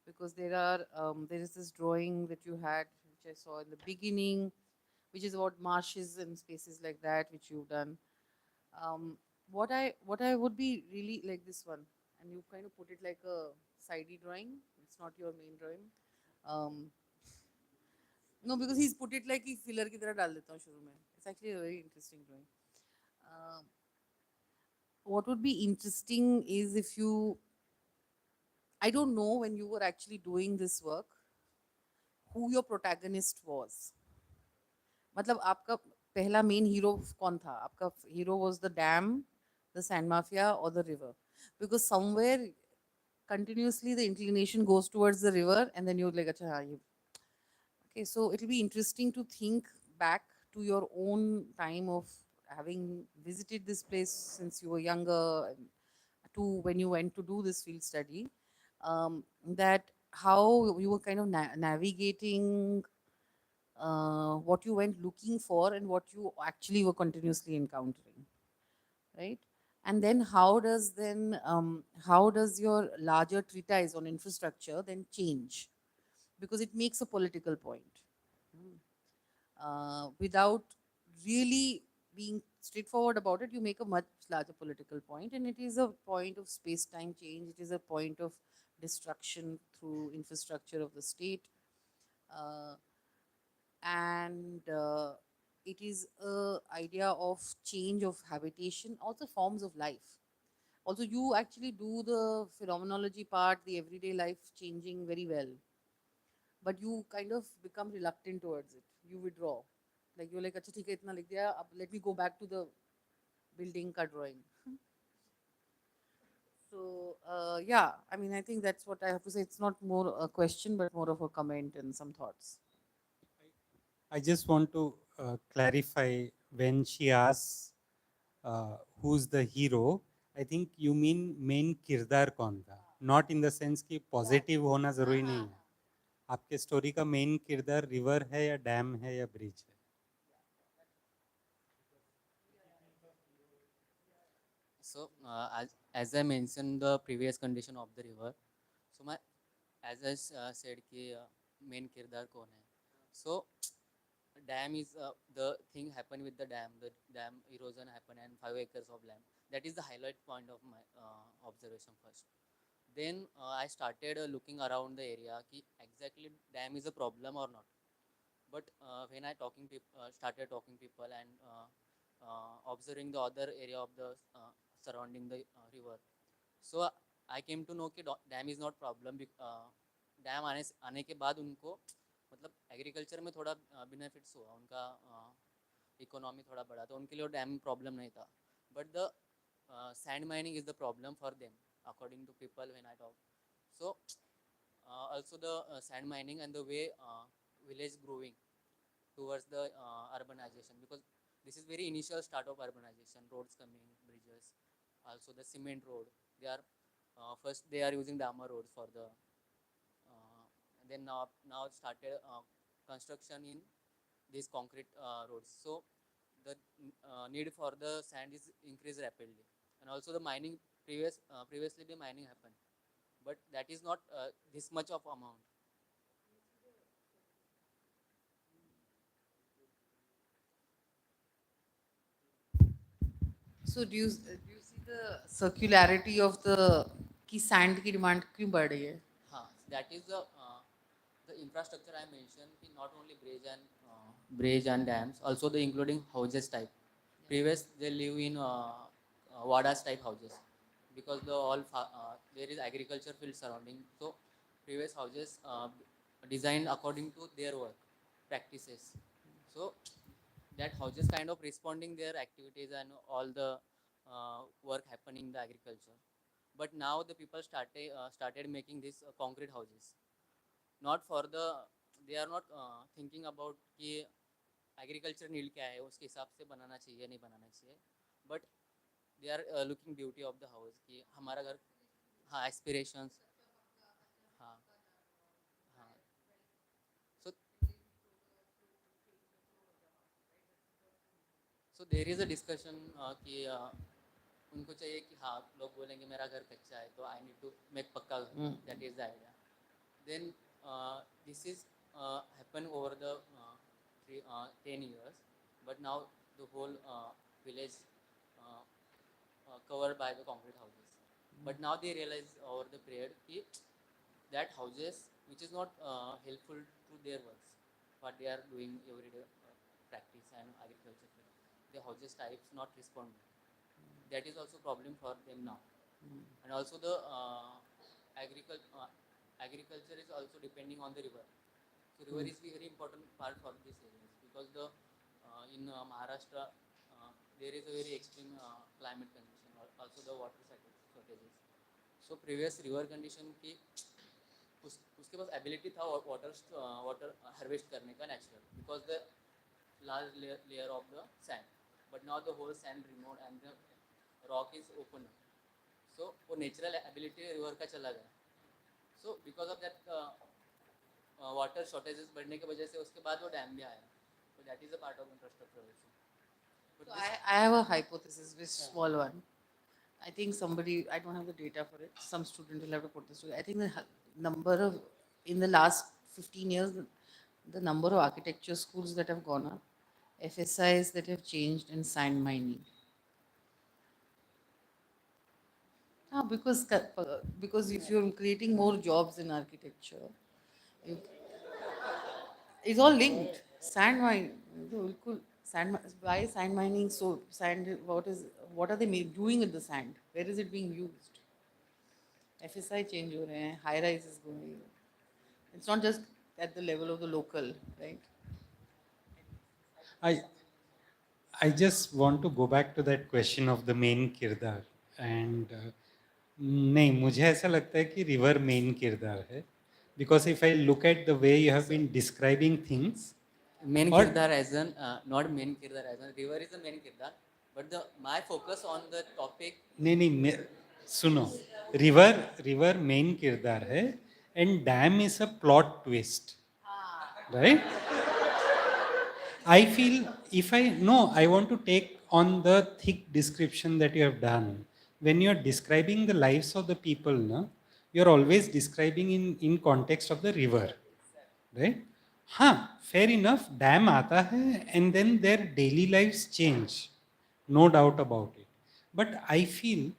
because there is this drawing that you had, which I saw in the beginning, which is about marshes and spaces like that, which you've done. What I would be really like this one, and you kind of put it like a sidey drawing. It's not your main drawing. um, no, because he's put it like he filler की तरह डाल देता हूँ शुरू में. It's actually a very interesting drawing. um, what would be interesting is if you, I don't know, when you were actually doing this work, who your protagonist was. मतलब आपका पहला main hero कौन था? आपका hero was the dam, the sand mafia, or the river? Because somewhere continuously the inclination goes towards the river, and then you're like, अच्छा हाँ ये. Okay, so it'll be interesting to think back to your own time of having visited this place since you were younger, and to when you went to do this field study, that how you were kind of navigating what you went looking for and what you actually were continuously encountering, right? And then how does your larger treatise on infrastructure then change, because it makes a political point. without really being straightforward about it, you make a much larger political point, and it is a point of space-time change. It is a point of destruction through infrastructure of the state, uh, and it is a idea of change of habitation, also forms of life. Also, you actually do the phenomenology part, the everyday life changing very well, but you kind of become reluctant towards it. You withdraw. Like you're like, अच्छा ठीक है इतना लिख दिया, अब let me go back to the building का drawing. So yeah, I mean, I think that's what I have to say. It's not more a question, but more of a comment and some thoughts. I just want to clarify when she asks who's the hero, I think you mean main किरदार कौन था, not in the sense कि positive होना जरूरी नहीं है. आपके story का मेन किरदार रिवर है या डैम है या ब्रिज है. So, as I mentioned the previous condition of the river, so my as I said कि main किरदार कौन है. So dam is the thing happened with the dam erosion happened and 5 acres of land. That is the highlight point of my observation first. Then I started looking around the area कि exactly dam is a problem or not. But when I started talking people and observing the other area of the surrounding the river, so I came to know कि dam is not problem. Dam आने के बाद उनको मतलब agriculture में थोड़ा benefits हुआ, उनका इकोनॉमी थोड़ा बढ़ा, तो उनके लिए डैम प्रॉब्लम नहीं था. But the sand mining is the problem for them according to people when I talk. So also the sand mining and the way village growing towards the urbanization, because this is very initial start of urbanization, roads coming, bridges, also the cement road. They are first they are using Dama roads for the then now started construction in these concrete roads. So the need for the sand is increased rapidly, and also the mining previously the mining happened, but that is not this much of amount. So do you see the circularity of the कि sand की demand क्यों बढ़ रही है? That is the infrastructure I mentioned, not only bridge and dams, also the including houses type. Previous they live in wadas type houses, because there is agriculture field surrounding. So previous houses designed according to their work practices. So that houses kind of responding their activities and all the work happening in the agriculture. But now the people started making these concrete houses, not for the they are not thinking about कि agriculture need क्या है, उसके हिसाब से बनाना चाहिए नहीं बनाना चाहिए, but they are looking beauty of the house कि हमारा घर. हाँ, एस्पिरेशंस. हाँ हाँ. So so there is a discussion कि उनको चाहिए कि हाँ, लोग बोलेंगे मेरा घर कच्चा है तो आई नीड टू मेक पक्का घर. That is the idea. Then this is happen over the 10 years, but now the whole village covered by the concrete houses. But now they realize over the period that houses which is not helpful to their works, what they are doing everyday practice and agriculture, the houses types not responding. That is also problem for them now. And also the agriculture is also depending on the river. So river is very important part for this areas, because the in Maharashtra there is a very extreme climate condition, also the water shortages. So previous river condition की उसके पास ability था water harvest करने का natural, because the large layer of the sand. But now the whole sand removed and the rock is open. So वो natural ability river का चला गया. So because of that water shortages बढ़ने की वजह से उसके बाद वो डैम भी आया. So that is a part of infrastructure also. But So I have a hypothesis, very small one. I think somebody, I don't have the data for it. Some student will have to put this together. I think the number of, in the last 15 years, the number of architecture schools that have gone up, FSIs that have changed, and sand mining. Because if you're creating more jobs in architecture, you, it's all linked. Sand mine, बिल्कुल why is sand mining so sand? What are they doing with the sand? Where is it being used? FSI change हो रहे हैं, high rise is going. It's not just at the level of the local, right? I just want to go back to that question of the main किरदार and नहीं मुझे ऐसा लगता है कि river main किरदार है because if I look at the way you have been describing things Main or kirdar as an not main kirdar as an river is a main kirdar, but the my focus on the topic. नहीं सुनो river main किरदार है and dam is a plot twist, right? I feel if I no, I want to take on the thick description that you have done. When you are describing the lives of the people, no, you are always describing in context of the river, right? हाँ, fair enough. Dam आता है and then their daily lives change, no doubt about it. But I feel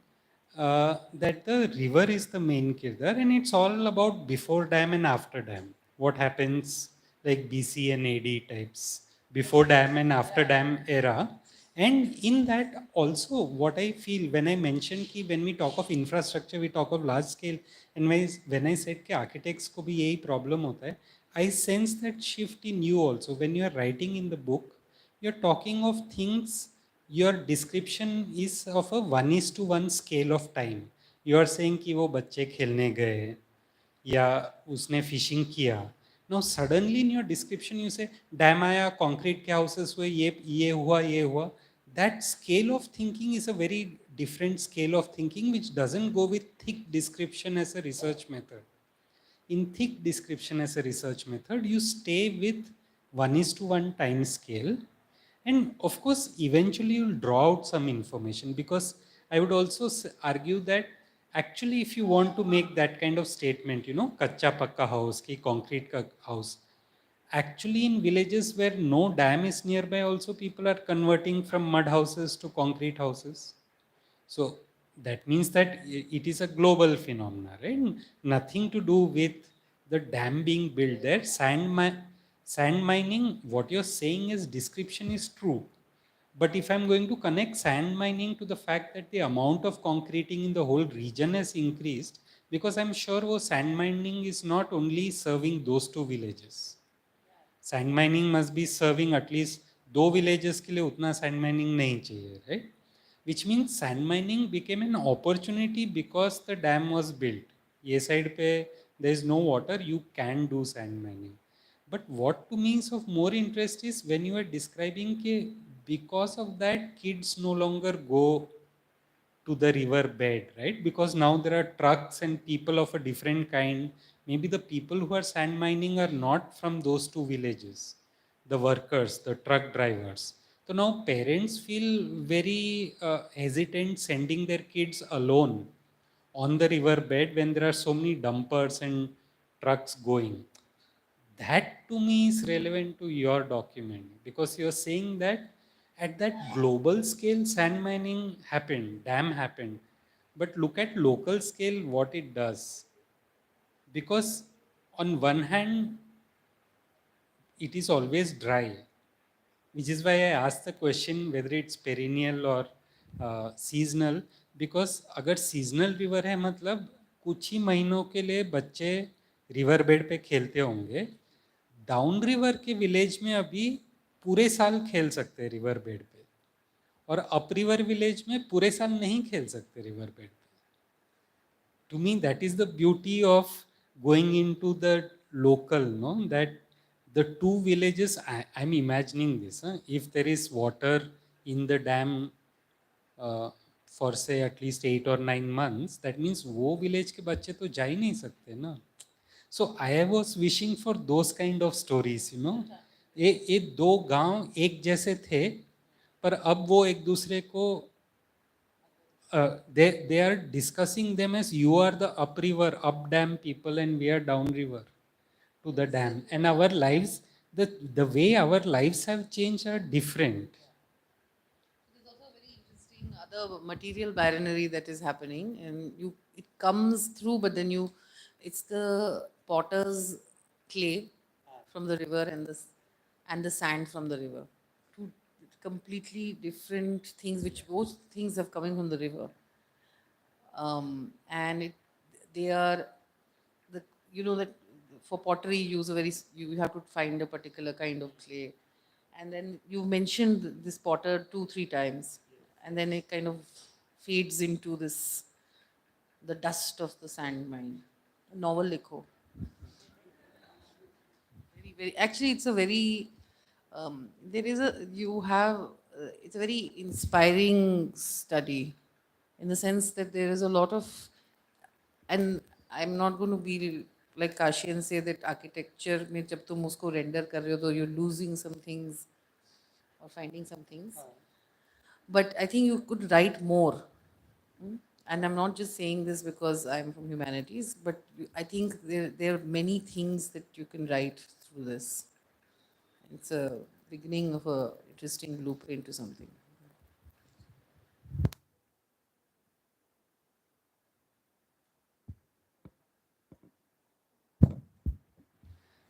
that the river is the main kirdar and it's all about before dam and after dam. What happens like BC and AD types, before dam and after dam era. And in that also what I feel when I mentioned कि when we talk of infrastructure, we talk of large scale and when I said कि architects को भी यही problem होता है, I sense that shift in you also. When you are writing in the book, you're talking of things, your description is of a 1:1 scale of time. You are saying कि वो बच्चे खेलने गए या उसने फिशिंग किया. Now suddenly in your description you say dam आया, concrete के houses हुए, ये हुआ, ये हुआ. That scale of thinking is a very different scale of thinking which doesn't go with thick description as a research method. In thick description as a research method, you stay with 1:1 time scale. And of course, eventually you'll draw out some information because I would also argue that actually if you want to make that kind of statement, you know, kacha pakka house, ki concrete ka house, actually in villages where no dam is nearby also people are converting from mud houses to concrete houses. So that means that it is a global phenomena, right? Nothing to do with the dam being built there. Sand mining, what you're saying is description is true. But if I'm going to connect sand mining to the fact that the amount of concreting in the whole region has increased, because I'm sure sand mining is not only serving those two villages. Sand mining must be serving at least 2 villages के लिए उतना sand mining नहीं चाहिए, right? Which means sand mining became an opportunity because the dam was built. ये side पे there is no water, you can do sand mining. But what to me is of more interest is when you are describing कि because of that kids no longer go to the river bed, right? Because now there are trucks and people of a different kind. Maybe the people who are sand mining are not from those two villages, the workers, the truck drivers. So now parents feel very hesitant sending their kids alone on the river bed when there are so many dumpers and trucks going. That to me is relevant to your document because you're saying that at that global scale sand mining happened, dam happened, but look at local scale what it does. Because on one hand it is always dry, which is why I asked the question whether it's perennial or seasonal. Because अगर seasonal river है मतलब कुछ ही महीनों के लिए बच्चे river bed पे खेलते होंगे. डाउन रिवर के विलेज में अभी पूरे साल खेल सकते हैं रिवर बेड पे और अप रिवर विलेज में पूरे साल नहीं खेल सकते रिवर बेड पे. To me that is the beauty of going into the local, no, that the two villages I'm imagining this, if there is water in the dam for say at least 8 or 9 months, that means वो village के बच्चे तो जा ही नहीं सकते ना. So I was wishing for those kind of stories, you know. ये दो गांव एक जैसे थे पर अब वो एक दूसरे को they are discussing them as you are the up river, up dam people and we are down river to the dam. And our lives, the way our lives have changed are different. There's also a very interesting other material binary that is happening, and it comes through, but then it's the potter's clay from the river and the sand from the river. Two completely different things, which both things have coming from the river. And they are the that for pottery you use you have to find a particular kind of clay, and then you mentioned this potter 2-3 times, and then it kind of fades into the dust of the sand mine. Novel likho. Very, actually it's a very there is a you have it's a very inspiring study, in the sense that there is a lot of, and I'm not going to be like Kashi and say that architecture में जब तुम उसको render कर रहे हो तो you're losing some things or finding some things, but I think you could write more. Hmm? And I'm not just saying this because I'm from humanities, but I think there are many things that you can write through this. It's a beginning of a interesting blueprint to something.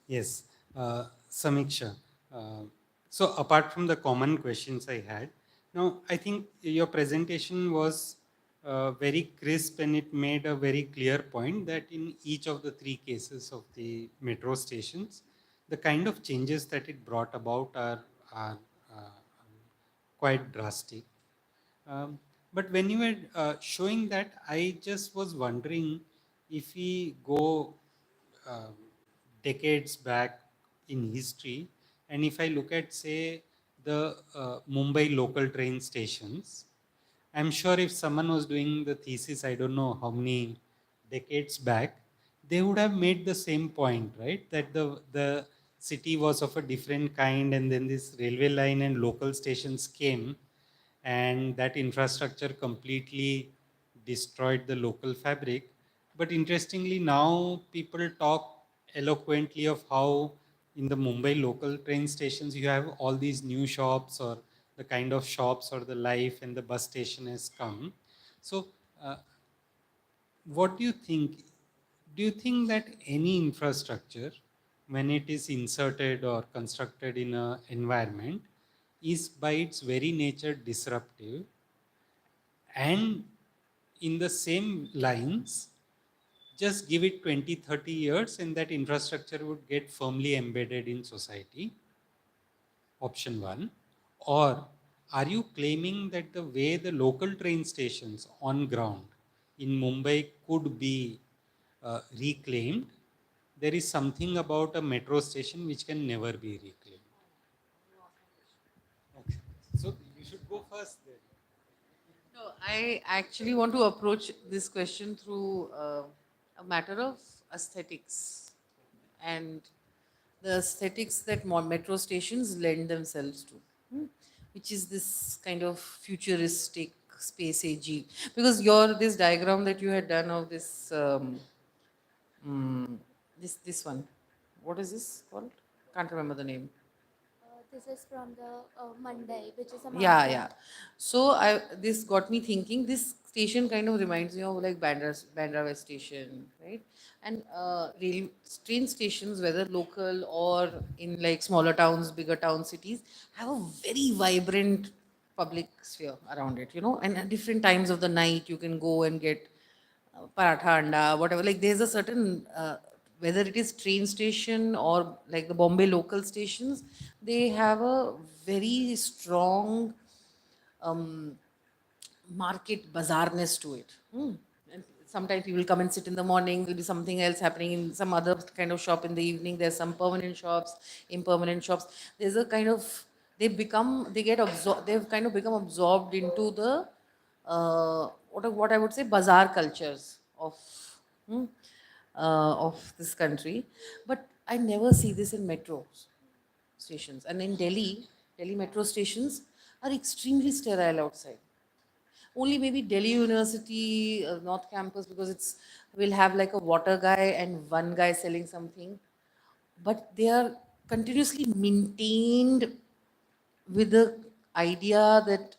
Yes, Samiksha. So apart from the common questions I had, now I think your presentation was very crisp, and it made a very clear point that in each of the three cases of the metro stations, the kind of changes that it brought about are quite drastic. Um, but when you were showing that, I just was wondering if we go um, decades back in history, and if I look at, say, the Mumbai local train stations, I'm sure if someone was doing the thesis, I don't know how many decades back, they would have made the same point, right? That the city was of a different kind, and then this railway line and local stations came, and that infrastructure completely destroyed the local fabric. But interestingly, now people talk eloquently of how in the Mumbai local train stations you have all these new shops, or the kind of shops or the life, and the bus station has come. So uh, what do you think? Do you think that any infrastructure, when it is inserted or constructed in an environment, is by its very nature disruptive? And in the same lines, just give it 20, 30 years and that infrastructure would get firmly embedded in society? Option one. Or are you claiming that the way the local train stations on ground in Mumbai could be reclaimed, there is something about a metro station which can never be reclaimed? Okay. So you should go first then. No, I actually want to approach this question through a matter of aesthetics and the aesthetics that metro stations lend themselves to, which is this kind of futuristic space agey. Because this diagram that you had done of this mm, this one, what is this called? Can't remember the name. This is from the Mandai, which is a Yeah, mountain. yeah. So this got me thinking. This station kind of reminds me of like Bandra West Station, right? And train stations, whether local or in like smaller towns, bigger town cities, have a very vibrant public sphere around it. And at different times of the night, you can go and get paratha anda, whatever. Like there's a certain whether it is train station or like the Bombay local stations, they have a very strong um, market bazaarness to it. And sometimes people come and sit in the morning. There'll be something else happening in some other kind of shop in the evening. There's some permanent shops, impermanent shops. There's a kind of they've kind of become absorbed into the what I would say bazaar cultures hmm, of this country. But I never see this in metro stations. And in Delhi metro stations are extremely sterile outside. Only maybe Delhi University North Campus, because will have like a water guy and one guy selling something, but they are continuously maintained with the idea that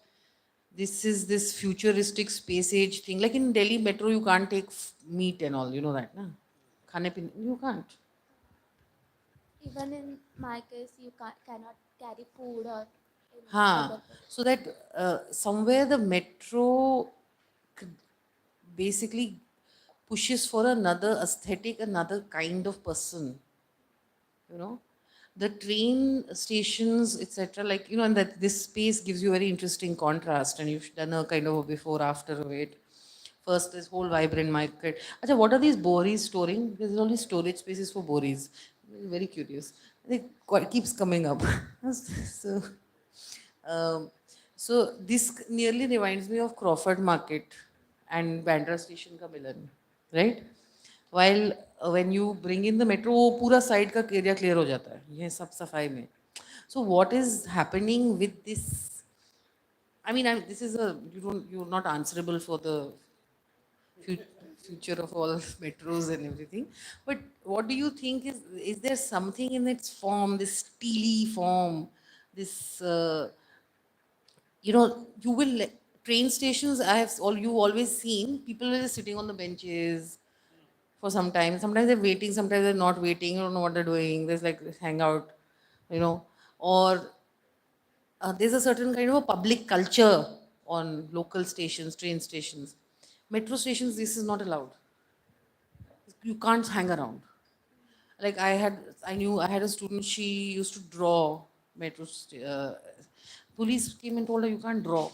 this is this futuristic space age thing. Like in Delhi metro, you can't take meat and all. You know that, na? Khane pine, you can't. Even in my case, you cannot carry food or any Huh. other things. So that somewhere the metro c- basically pushes for another aesthetic, another kind of person. You know, the train stations, etc. Like, you know, and that this space gives you a very interesting contrast, and you've done a kind of a before after of it. First, this whole vibrant market. Acha, what are these boris storing? There's only storage spaces for boris. Very curious. I think quite keeps coming up. So, um, so this nearly reminds me of Crawford Market and Bandra Station का मिलन, right? While when you bring in the metro, वो पूरा side का area clear हो जाता है, ये सब सफाई में. So what is happening with this? I mean, this is a you're not answerable for the fu- future of all metros and everything. But what do you think is there something in its form, this steely form, this you know, you will train stations. I have all you always seen people are just sitting on the benches for some time. Sometimes they're waiting, sometimes they're not waiting. You don't know what they're doing. There's like this hangout, you know, or there's a certain kind of a public culture on local stations, train stations. Metro stations, this is not allowed. You can't hang around. Like I had a student, she used to draw police came and told her you can't draw.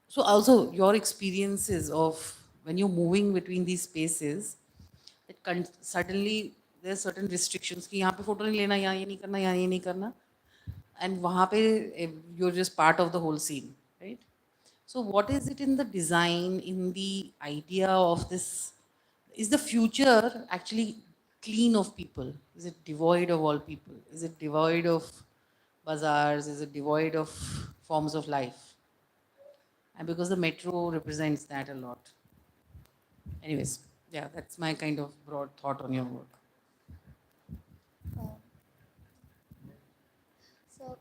So also your experiences of when you're moving between these spaces, suddenly there's certain restrictions कि यहाँ पे photo नहीं लेना, यहाँ ये नहीं करना, यहाँ ये नहीं करना, and वहाँ पे you're just part of the whole scene, right? So what is it in the design, in the idea of this? Is the future actually clean of people? Is it devoid of all people? Is it devoid of bazaars? Is it devoid of forms of life? And because the metro represents that a lot. Anyways, yeah, that's my kind of broad thought on your work. Uh, So,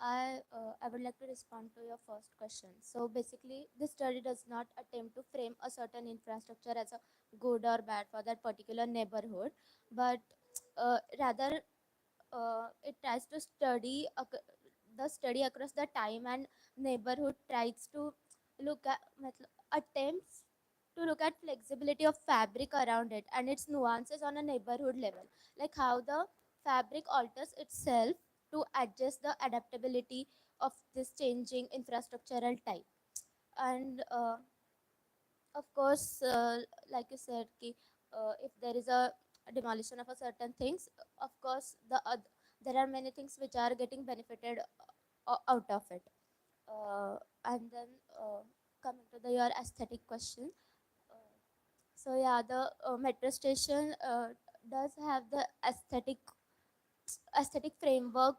I would like to respond to your first question. So basically, this study does not attempt to frame a certain infrastructure as a good or bad for that particular neighborhood, but rather it tries to study the study across the time and neighborhood tries to look at attempts to look at flexibility of fabric around it and its nuances on a neighborhood level, like how the fabric alters itself to adjust the adaptability of this changing infrastructural type. And of course, like you said, if there is a demolition of a certain things, of course, there are many things which are getting benefited out of it. Uh, and then coming to your aesthetic question, uh, so yeah, the metro station does have the aesthetic framework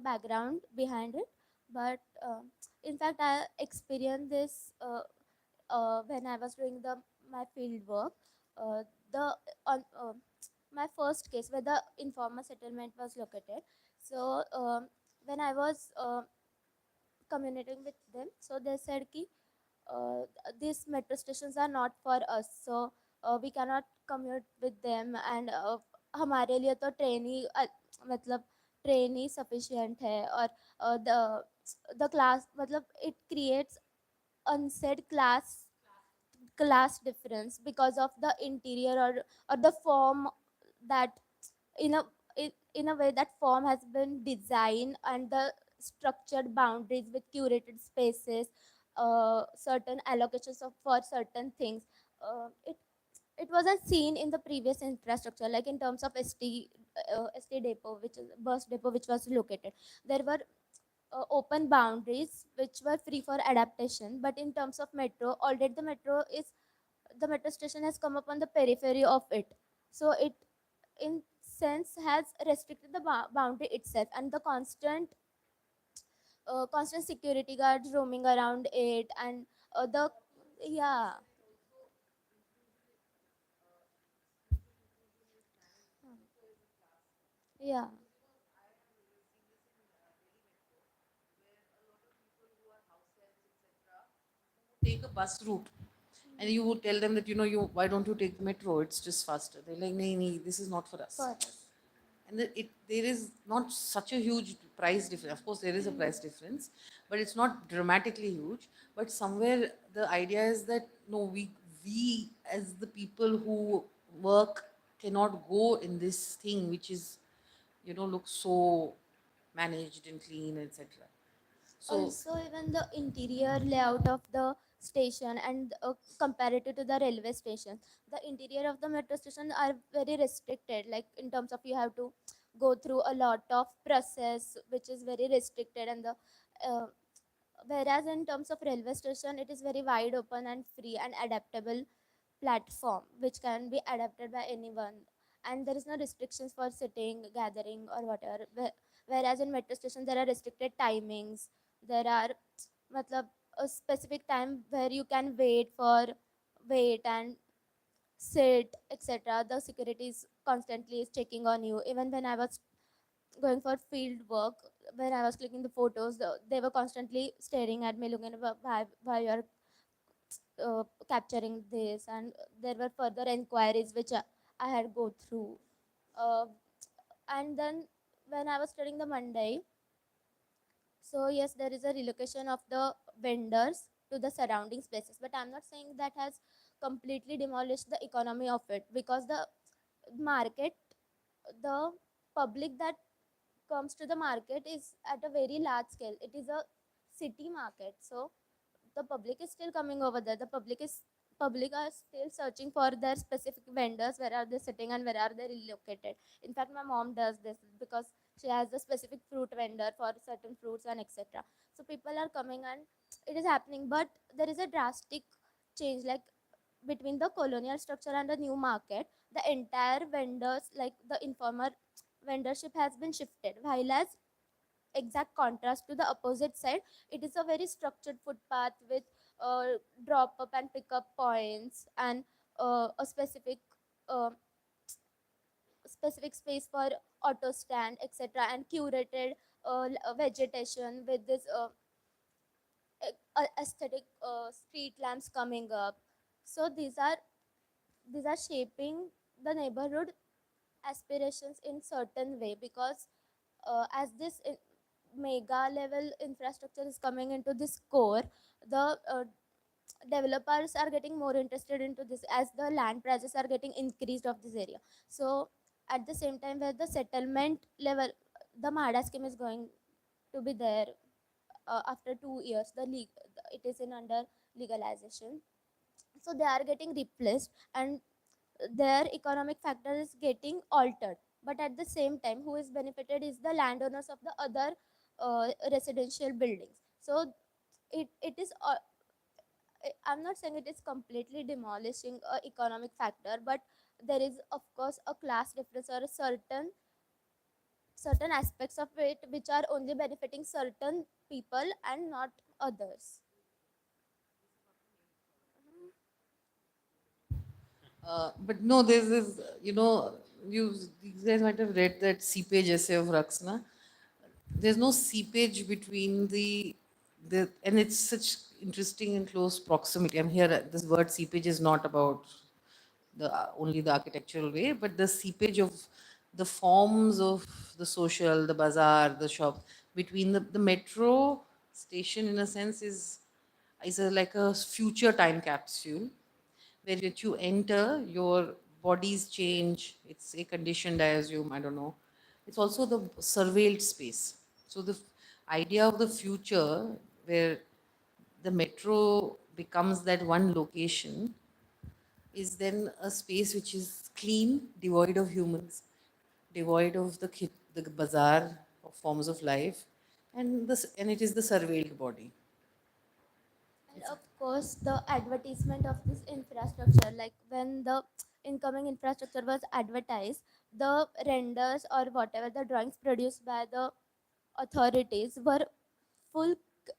background behind it, but in fact I experienced this when I was doing the my field work. The on My first case where the informal settlement was located. So when I was communicating with them, so they said ki these metro stations are not for us, so we cannot commute with them, and हमारे लिए तो train ही मतलब train ही sufficient है, और the class मतलब it creates unsaid class difference because of the interior, or the form that in a in a way that form has been designed, and the structured boundaries with curated spaces, certain allocations of for certain things. It wasn't seen in the previous infrastructure, like in terms of st depot, which is bus depot, which was located. There were open boundaries which were free for adaptation, but in terms of metro, already the metro station has come up on the periphery of it, so it in sense has restricted the boundary itself, and the constant security guards roaming around it, and the yeah. Yeah. Take a bus route and you would tell them that, you know, you why don't you take the metro? It's just faster. They're like, nee, nee, this is not for us. For us. And there is not such a huge price difference. Of course, there is a price difference, but it's not dramatically huge. But somewhere the idea is that no, we as the people who work cannot go in this thing which is, you know, looks so managed and clean, etc. So Also, even the interior layout of the station and comparative to the railway station, the interior of the metro station are very restricted. Like in terms of you have to go through a lot of process, which is very restricted, and the uh, whereas in terms of railway station, it is very wide open and free and adaptable platform which can be adapted by anyone, and there is no restrictions for sitting, gathering, or whatever. Whereas in metro station there are restricted timings. There are matlab, a specific time where you can wait and sit, etc. The security is constantly is checking on you. Even when I was going for field work, when I was clicking the photos, they were constantly staring at me, looking at why you are capturing this, and there were further inquiries which I had go through. uh, and then when I was studying the Monday, so yes, there is a relocation of the vendors to the surrounding spaces, but I'm not saying that has completely demolished the economy of it, because the market, the public that comes to the market is at a very large scale. It is a city market, so the public is still coming over there. The public are still searching for their specific vendors, where are they sitting and where are they relocated. In fact, my mom does this because she has a specific fruit vendor for certain fruits and etc. So people are coming and it is happening, but there is a drastic change, like between the colonial structure and the new market. The entire vendors, like the informal vendorship, has been shifted, while as exact contrast to the opposite side, it is a very structured footpath with drop up and pick up points, and a uh, specific space for auto stand, etc., and curated vegetation with this aesthetic street lamps coming up. So these are shaping the neighborhood aspirations in certain way, because as this mega level infrastructure is coming into this core, the developers are getting more interested into this as the land prices are getting increased of this area. So at the same time, where the settlement level, the MADA scheme is going to be there after 2 years. It is in under legalization, so they are getting replaced, and their economic factor is getting altered. But at the same time, who is benefited is the landowners of the other residential buildings. So it is I'm not saying it is completely demolishing a economic factor, but there is of course a class difference or a certain aspects of it which are only benefiting certain people and not others. but no, there's this, you know, you guys might have read that seepage essay of Raksna. There's no seepage between the and it's such interesting and close proximity. I'm here. This word seepage is not about the only the architectural way, but the seepage of the forms of the social, the bazaar, the shop between the metro station in a sense is like a future time capsule where you enter, your bodies change. It's a conditioned, I assume. I don't know. It's also the surveilled space. So the idea of the future where the metro becomes that one location is then a space which is clean, devoid of humans, devoid of the bazaar of forms of life, and it is the surveilled body. And of course, the advertisement of this infrastructure, like when the incoming infrastructure was advertised, the renders or whatever the drawings produced by the authorities were full,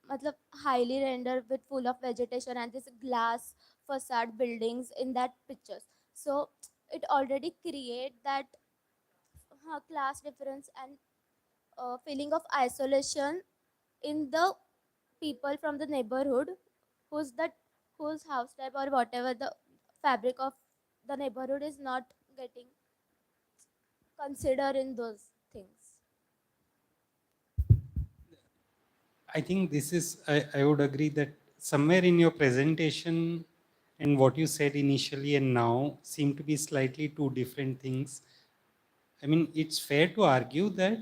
matlab, highly rendered with full of vegetation and this glass facade buildings in that pictures. So it already create that class difference and feeling of isolation in the people from the neighborhood whose that whose house type or whatever the fabric of the neighborhood is not getting considered in those things. I think this is, I would agree that somewhere in your presentation and what you said initially and now seem to be slightly two different things. I mean, it's fair to argue that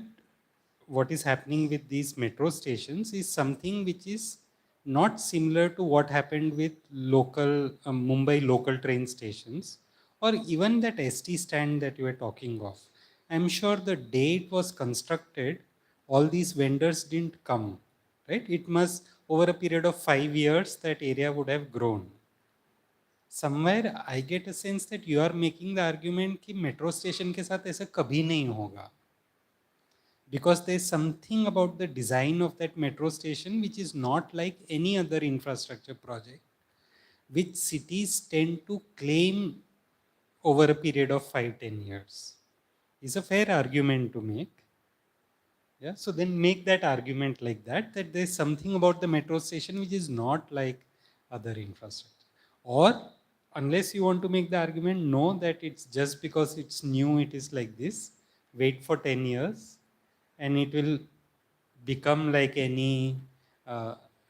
what is happening with these metro stations is something which is not similar to what happened with local Mumbai local train stations or even that ST stand that you were talking of. I'm sure the day it was constructed, all these vendors didn't come, right? It must, over a period of 5 years, that area would have grown. Somewhere I get a sense that you are making the argument कि metro station के साथ ऐसा कभी नहीं होगा, because there's something about the design of that metro station which is not like any other infrastructure project which cities tend to claim over a period of 5-10 years. Is a fair argument to make. Yeah, so then make that argument like that, that there's something about the metro station which is not like other infrastructure. Or unless you want to make the argument, no, that it's just because it's new, it is like this, wait for 10 years and it will become like any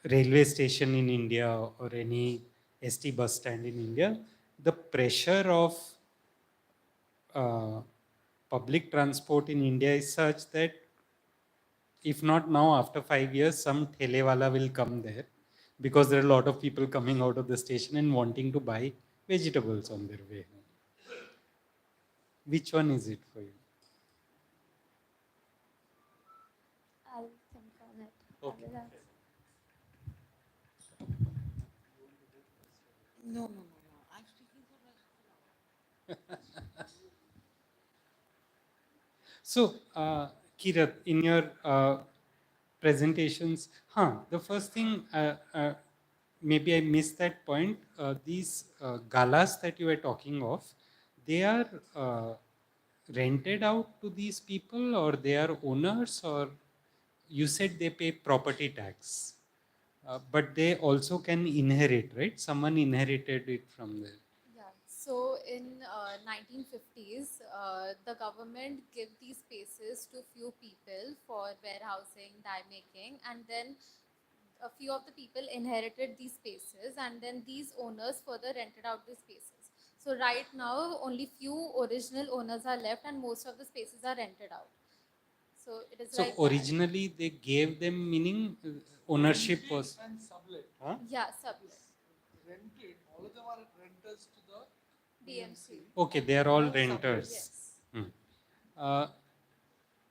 railway station in India or any ST bus stand in India. The pressure of public transport in India is such that if not now, after 5 years, some telewala will come there because there are a lot of people coming out of the station and wanting to buy vegetables on their way home. Which one is it for you? I'll think on it. Okay. I will ask. No, no, no, no. I'm speaking for So, Kirat, in your presentations, the first thing, maybe I missed that point. These galas that you were talking of, they are rented out to these people or they are owners, or you said they pay property tax, but they also can inherit, right? Someone inherited it from there. Yeah, so in 1950s, the government give these spaces to few people for warehousing, dye making, and then a few of the people inherited these spaces, and then these owners further rented out the spaces. So right now, only few original owners are left, and most of the spaces are rented out. So it is So like that. originally they gave them, meaning ownership was. And sublet. Huh? Yeah, sublet. Rented, all of them are renters to the BMC. Okay, they are all All renters. Yes. Uh,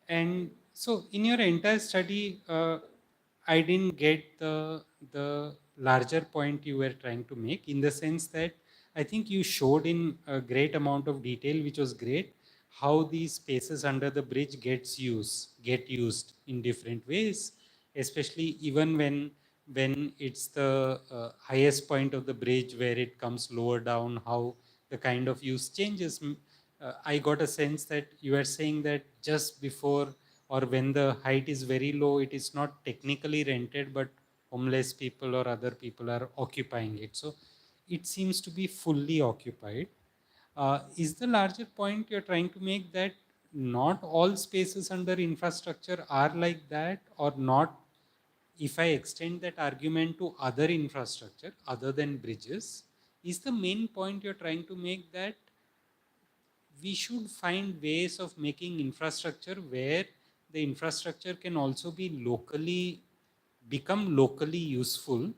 and so in your entire study, I didn't get the larger point you were trying to make, in the sense that I think you showed in a great amount of detail, which was great, how these spaces under the bridge get used in different ways, especially even when it's the highest point of the bridge where it comes lower down, how the kind of use changes. I got a sense that you are saying that just before or when the height is very low, it is not technically rented, but homeless people or other people are occupying it. So it seems to be fully occupied. Is the larger point you're trying to make that not all spaces under infrastructure are like that, or not? If I extend that argument to other infrastructure other than bridges, is the main point you're trying to make that we should find ways of making infrastructure where the infrastructure can also be become locally useful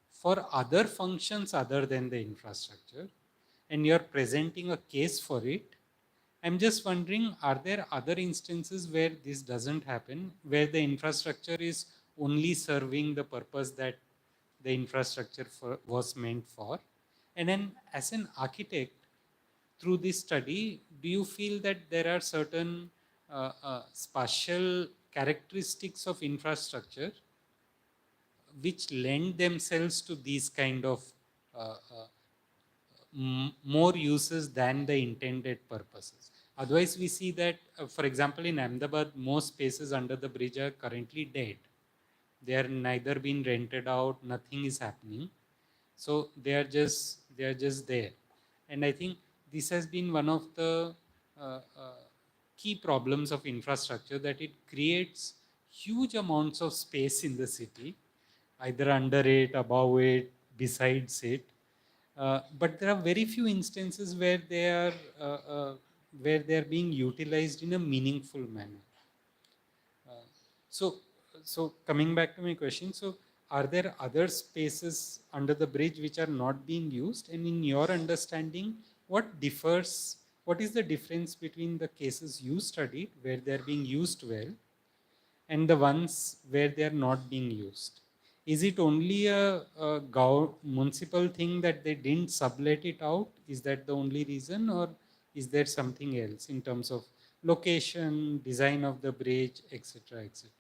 for other functions other than the infrastructure, and you're presenting a case for it. I'm just wondering, are there other instances where this doesn't happen, where the infrastructure is only serving the purpose that the infrastructure was meant for? And then as an architect, through this study, do you feel that there are certain spatial characteristics of infrastructure which lend themselves to these kind of more uses than the intended purposes? Otherwise, we see that, for example, in Ahmedabad, most spaces under the bridge are currently dead. They are neither being rented out, nothing is happening. So they are just there. And I think this has been one of the key problems of infrastructure, that it creates huge amounts of space in the city, either under it, above it, besides it. But there are very few instances where they are being utilized in a meaningful manner. Uh, so, so coming back to my question, so are there other spaces under the bridge which are not being used? And in your understanding, what differs? What is the difference between the cases you studied where they are being used well and the ones where they are not being used? Is it only a municipal thing that they didn't sublet it out? Is that the only reason, or is there something else in terms of location, design of the bridge, etc., etc.?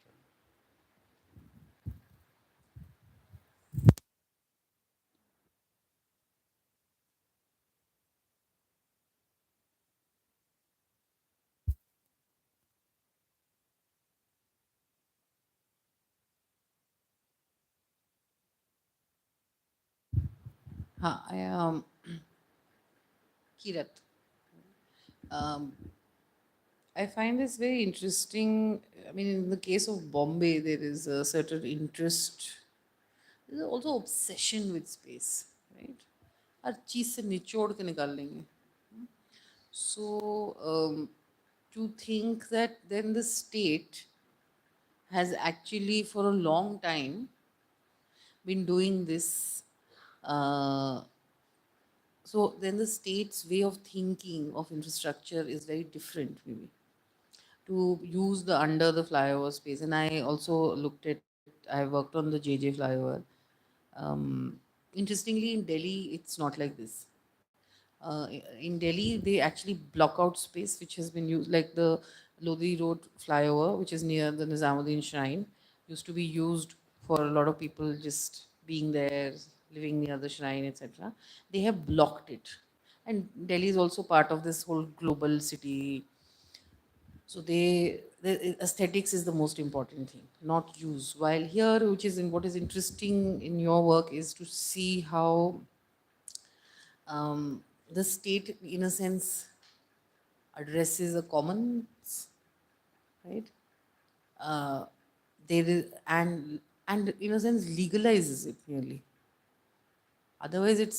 I Kirat. Um, I find this very interesting. I mean, in the case of Bombay, there is a certain interest. There's also obsession with space, right? हर चीज से निचोड़ के निकाल लेंगे. So to think that then the state has actually for a long time been doing this. So then the state's way of thinking of infrastructure is very different, maybe, to use the under the flyover space. And I also looked at, I worked on the JJ flyover. Interestingly, in Delhi, it's not like this. In Delhi, they actually block out space which has been used, like the Lodi Road flyover, which is near the Nizamuddin Shrine, used to be used for a lot of people just being there, living near the shrine, etc. They have blocked it. And Delhi is also part of this whole global city. So the aesthetics is the most important thing, not use. While here, which is in what is interesting in your work, is to see how the state, in a sense, addresses a commons, right? Uh, there is and in a sense legalizes it nearly. Otherwise, it's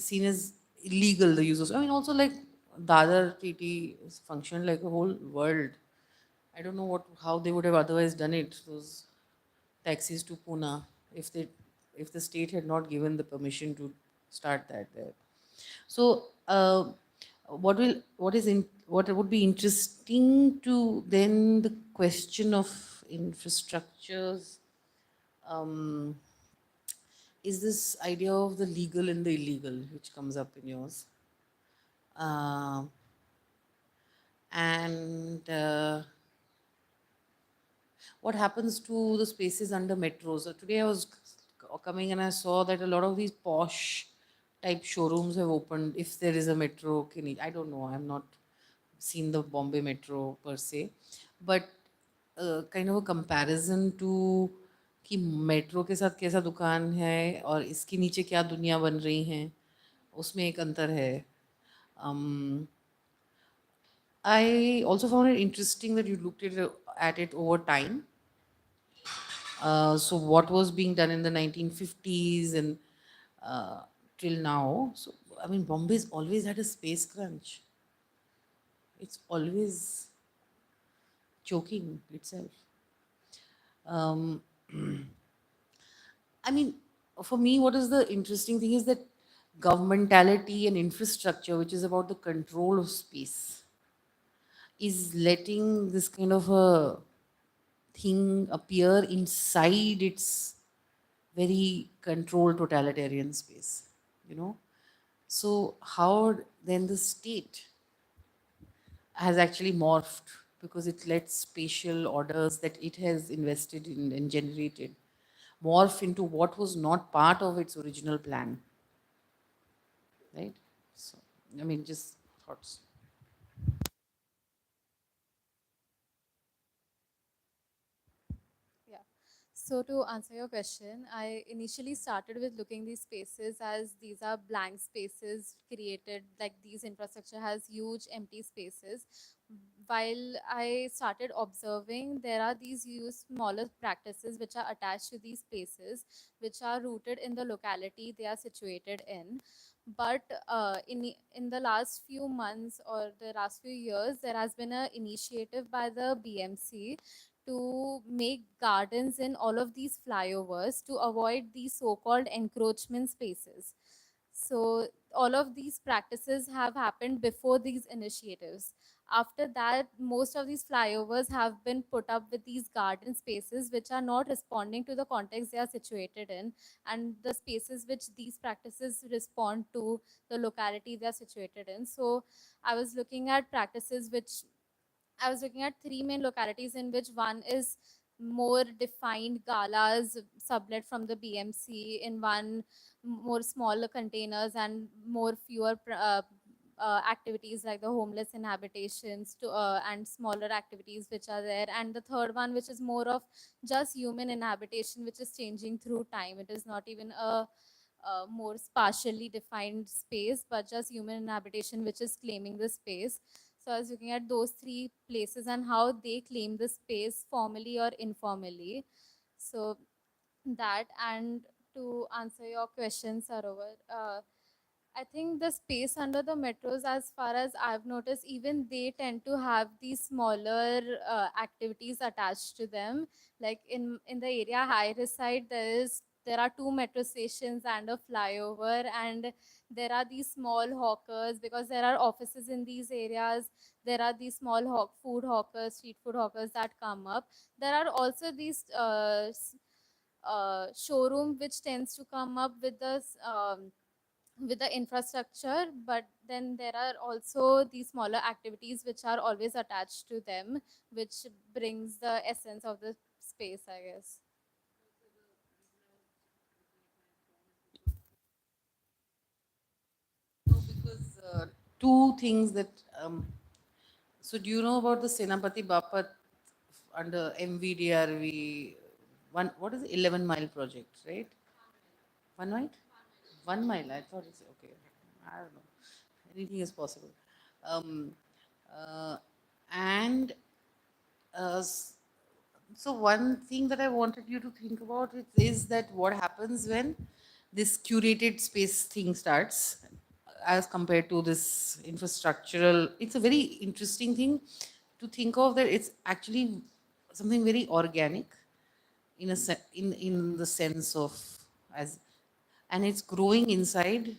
seen as illegal, the use of. I mean, also like Dadar Treaty functioned like a whole world. I don't know how they would have otherwise done it. Those taxis to Pune, if they if the state had not given the permission to start that there. So what would be interesting to then the question of infrastructures um, is this idea of the legal and the illegal, which comes up in yours. Uh, and what happens to the spaces under metros? Today I was coming and I saw that a lot of these posh type showrooms have opened. If there is a metro, I don't know. I'm not seen the Bombay metro per se, but kind of a comparison to कि metro के साथ कैसा दुकान है और इसके नीचे क्या दुनिया बन रही है, उसमें एक अंतर है. I also found it interesting that you looked at it over time. So what was being done in the 1950s and uh, till now. So I mean, Bombay's always had a space crunch. It's always choking itself. Um, I mean, for me, what is the interesting thing is that governmentality and infrastructure, which is about the control of space, is letting this kind of a thing appear inside its very controlled totalitarian space, you know. So how then the state has actually morphed because it lets spatial orders that it has invested in and generated morph into what was not part of its original plan, right? So I mean, just thoughts. So to answer your question, I initially started with looking these spaces as these are blank spaces created, like these infrastructure has huge empty spaces. While I started observing, there are these huge smaller practices which are attached to these places, which are rooted in the locality they are situated in. But in the last few months or the last few years, there has been an initiative by the BMC to make gardens in all of these flyovers to avoid these so-called encroachment spaces. So all of these practices have happened before these initiatives. After that, most of these flyovers have been put up with these garden spaces which are not responding to the context they are situated in, and the spaces which these practices respond to the locality they are situated in. So I was looking at practices which I was looking at three main localities, in which one is more defined galas sublet from the BMC, in one more smaller containers and more fewer activities like the homeless inhabitations to and smaller activities which are there, and the third one which is more of just human inhabitation which is changing through time. It is not even a more spatially defined space, but just human inhabitation which is claiming the space. So I was looking at those three places and how they claim the space formally or informally. So that, and to answer your question, Sarovar, I think the space under the metros, as far as I've noticed, even they tend to have these smaller activities attached to them. Like in the area I reside, there are two metro stations and a flyover, and there are these small hawkers because there are offices in these areas. There are these small food hawkers, street food hawkers that come up. There are also these showroom which tends to come up with the infrastructure, but then there are also these smaller activities which are always attached to them, which brings the essence of the space, I guess. No, because two things that. So do you know about the Senapati Bapat under MVDRV? One, what is it? 11 mile project, right? 1 mile? 1 mile. I thought it's okay. I don't know. Anything is possible. Um, uh, and uh, s- so one thing that I wanted you to think about is that what happens when this curated space thing starts as compared to this infrastructural. It's a very interesting thing to think of, that it's actually something very organic in in the sense of as, and it's growing inside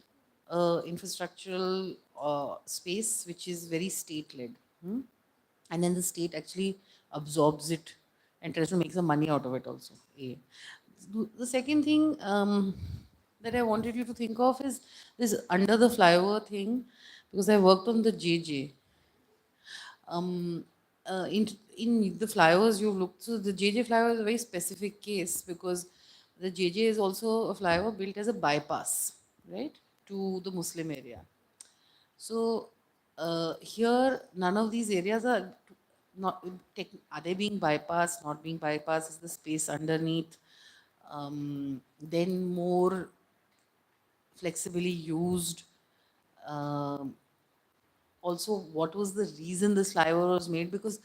infrastructural space which is very state led. And then the state actually absorbs it and tries to make some money out of it also. A. The second thing that I wanted you to think of is this under the flyover thing, because I worked on the JJ. Um, in the flyovers you look, so the JJ flyover is a very specific case because the JJ is also a flyover built as a bypass, right, to the Muslim area. So here, none of these areas are not are they being bypassed, not being bypassed? Is the space underneath then more flexibly used? Um, Also, what was the reason this flyover was made? Because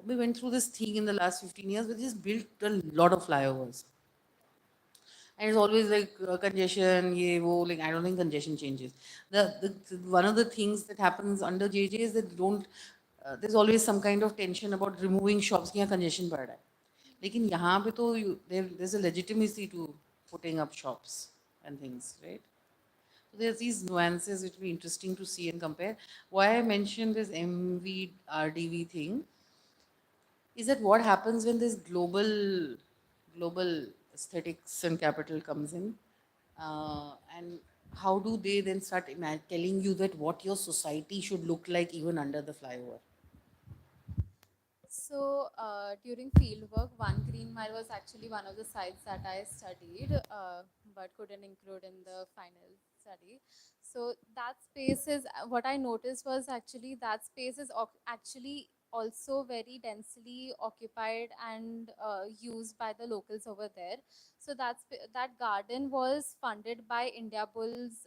we went through this thing in the last 15 years, we just built a lot of flyovers. And it's always like congestion, yeah, wo, like I don't think congestion changes. One of the things that happens under JJ is that don't there's always some kind of tension about removing shops ki यहाँ congestion बढ़ रहा है. लेकिन यहाँ पे तो there's a legitimacy to putting up shops and things, right? So there's these nuances which will be interesting to see and compare. Why I mentioned this MVRDV thing is that what happens when this global aesthetics and capital comes in, and how do they then start telling you that what your society should look like even under the flyover? So during fieldwork, One Green Mile was actually one of the sites that I studied, but couldn't include in the final study. So that space is what I noticed was actually that space is actually also very densely occupied and used by the locals over there. So that garden was funded by India Bulls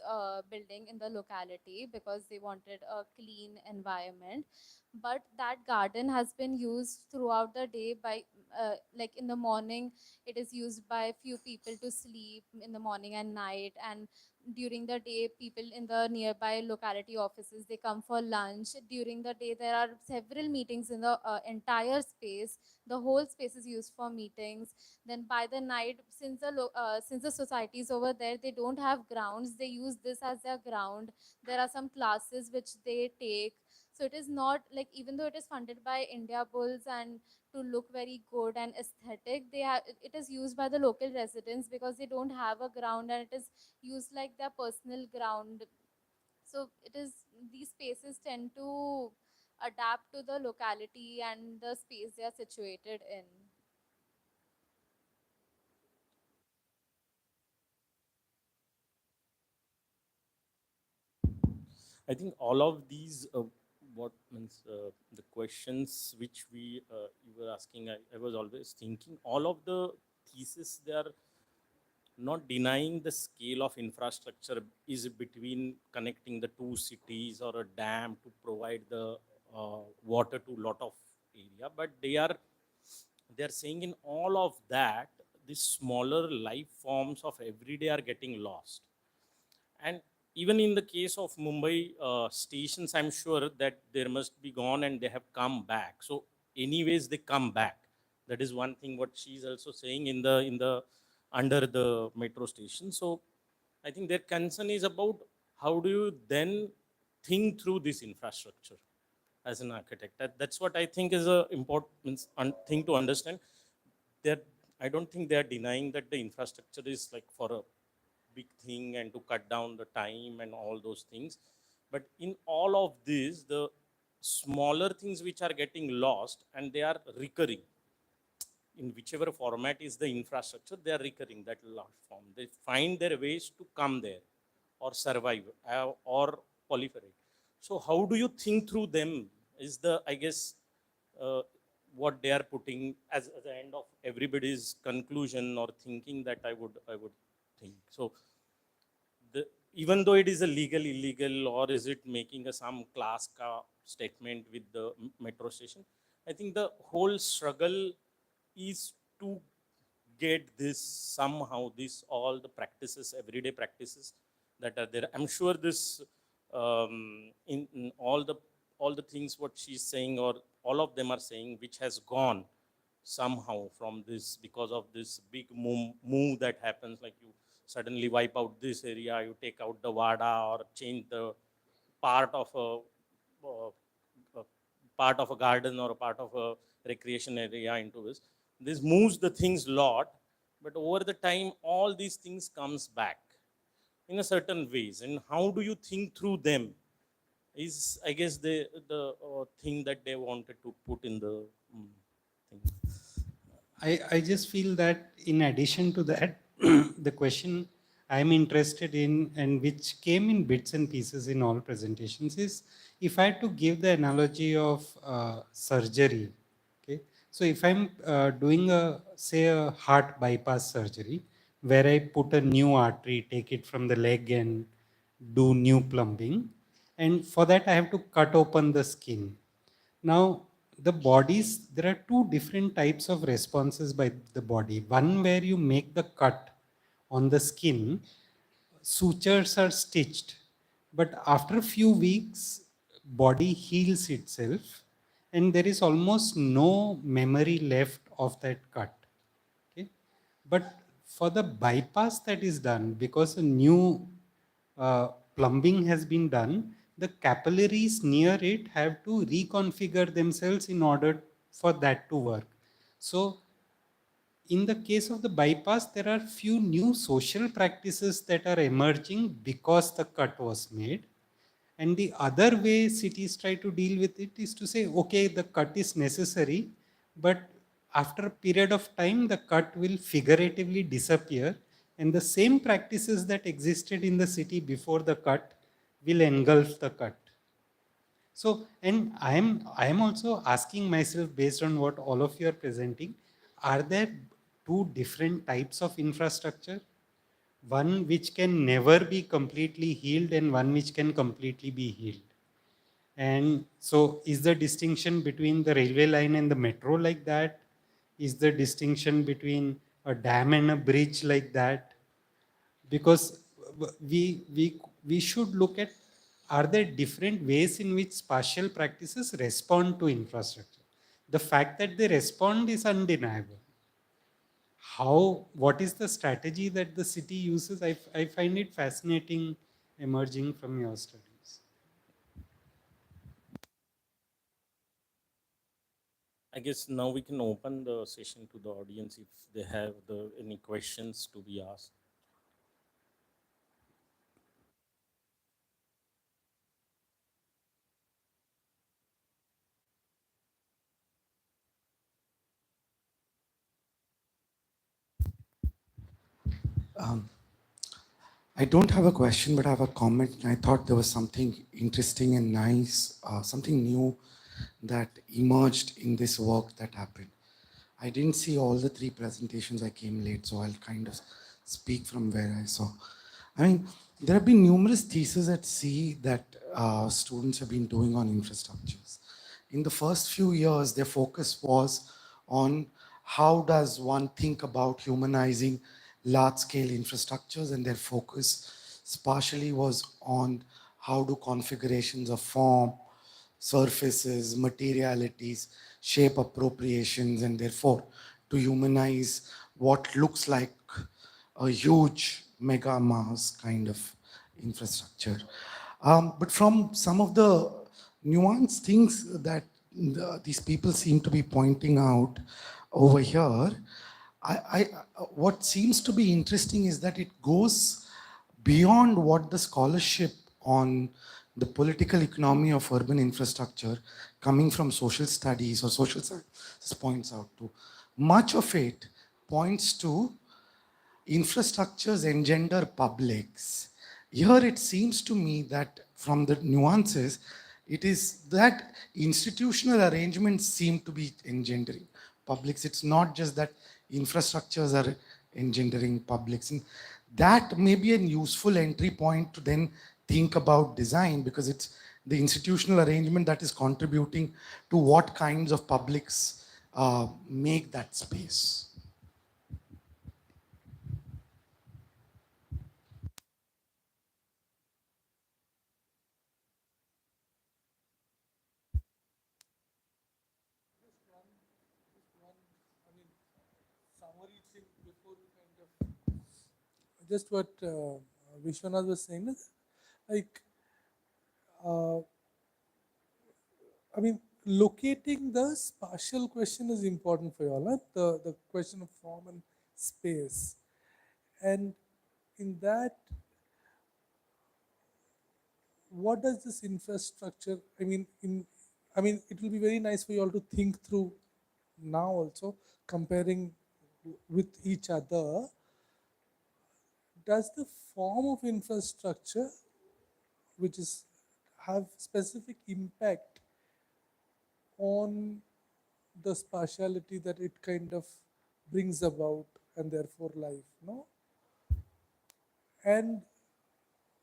building in the locality because they wanted a clean environment. But that garden has been used throughout the day by like in the morning it is used by few people to sleep in the morning and night, and during the day people in the nearby locality offices they come for lunch. During the day there are several meetings in the entire space. The whole space is used for meetings. Then by the night, since the societies over there they don't have grounds, they use this as their ground. There are some classes which they take. So it is not like, even though it is funded by India Bulls and to look very good and aesthetic, it is used by the local residents because they don't have a ground, and it is used like their personal ground. So it is, these spaces tend to adapt to the locality and the space they are situated in. I think all of these, what means the questions which you were asking, I was always thinking, all of the thesis, they are not denying the scale of infrastructure is between connecting the two cities or a dam to provide the water to lot of area, but they are saying in all of that, the smaller life forms of everyday are getting lost. And even in the case of Mumbai stations, I'm sure that there must be gone and they have come back. So anyways they come back. That is one thing what she's also saying in the under the metro station. So I think their concern is about how do you then think through this infrastructure as an architect. That's what I think is a important thing to understand. That I don't think they are denying that the infrastructure is like for a big thing and to cut down the time and all those things. But in all of this, the smaller things which are getting lost and they are recurring in whichever format is the infrastructure, they are recurring that large form. They find their ways to come there or survive or proliferate. So how do you think through them is the, I guess, uh, what they are putting as the end of everybody's conclusion or thinking that I would think. So even though it is a legal illegal, or is it making some class statement with the metro station, I think the whole struggle is to get this somehow, this all the practices, everyday practices that are there. I'm sure this in all the things what she's saying, or all of them are saying, which has gone somehow from this because of this big move that happens, like you suddenly wipe out this area, you take out the wada or change the part of a part of a garden or a part of a recreation area into this moves the things lot. But over the time all these things comes back in a certain ways, and how do you think through them is, I guess, the thing that they wanted to put in the thing. I just feel that in addition to that, the question I'm interested in, and which came in bits and pieces in all presentations, is if I had to give the analogy of surgery. Okay, so if I'm doing say a heart bypass surgery, where I put a new artery, take it from the leg and do new plumbing, and for that I have to cut open the skin. Now, the bodies, there are two different types of responses by the body. One where you make the cut on the skin, sutures are stitched, but after a few weeks, body heals itself and there is almost no memory left of that cut. Okay? But for the bypass that is done, because a new plumbing has been done, the capillaries near it have to reconfigure themselves in order for that to work. So in the case of the bypass, there are few new social practices that are emerging because the cut was made. And the other way cities try to deal with it is to say, okay, the cut is necessary, but after a period of time, the cut will figuratively disappear, and the same practices that existed in the city before the cut will engulf the cut. So, and I am also asking myself, based on what all of you are presenting, are there two different types of infrastructure? One which can never be completely healed and one which can completely be healed. And so is the distinction between the railway line and the metro like that? Is the distinction between a dam and a bridge like that? Because we should look at, are there different ways in which spatial practices respond to infrastructure? The fact that they respond is undeniable. How, what is the strategy that the city uses? I find it fascinating emerging from your studies. I guess now we can open the session to the audience if they have any questions to be asked. I don't have a question, but I have a comment. I thought there was something interesting and nice, something new that emerged in this work that happened. I didn't see all the three presentations. I came late, so I'll kind of speak from where I saw. I mean, there have been numerous theses at sea that students have been doing on infrastructures. In the first few years, their focus was on how does one think about humanizing large-scale infrastructures, and their focus partially was on how do configurations of form, surfaces, materialities, shape appropriations, and therefore to humanize what looks like a huge mega mass kind of infrastructure. But from some of the nuanced things that these people seem to be pointing out over here, what seems to be interesting is that it goes beyond what the scholarship on the political economy of urban infrastructure coming from social studies or social sciences points out to. Much of it points to infrastructures engender publics. Here it seems to me that from the nuances, it is that institutional arrangements seem to be engendering publics. It's not just that infrastructures are engendering publics. And that may be a useful entry point to then think about design, because it's the institutional arrangement that is contributing to what kinds of publics make that space. Summary thing before we kind of just what Vishwanath was saying is like I mean locating the spatial question is important for you all, right? The question of form and space, and in that, what does this infrastructure? I mean, it will be very nice for you all to think through now also comparing with each other. Does the form of infrastructure, which is have specific impact on the spatiality that it kind of brings about and therefore life, no? And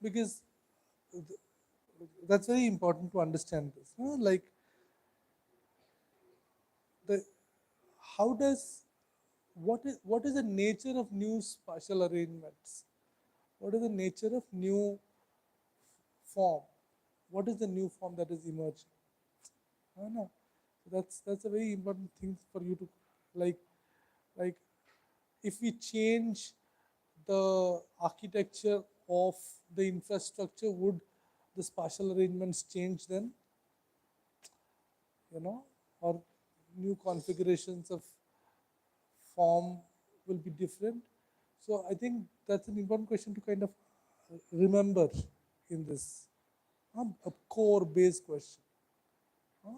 because that's very important to understand this, no? Like the how does what is the nature of new spatial arrangements? What is the nature of new form? What is the new form that is emerging? I don't know. That's a very important thing for you to like like if we change the architecture of the infrastructure, would the spatial arrangements change then? You know, or new configurations of form will be different. So I think that's an important question to kind of remember in this, a core base question. Huh?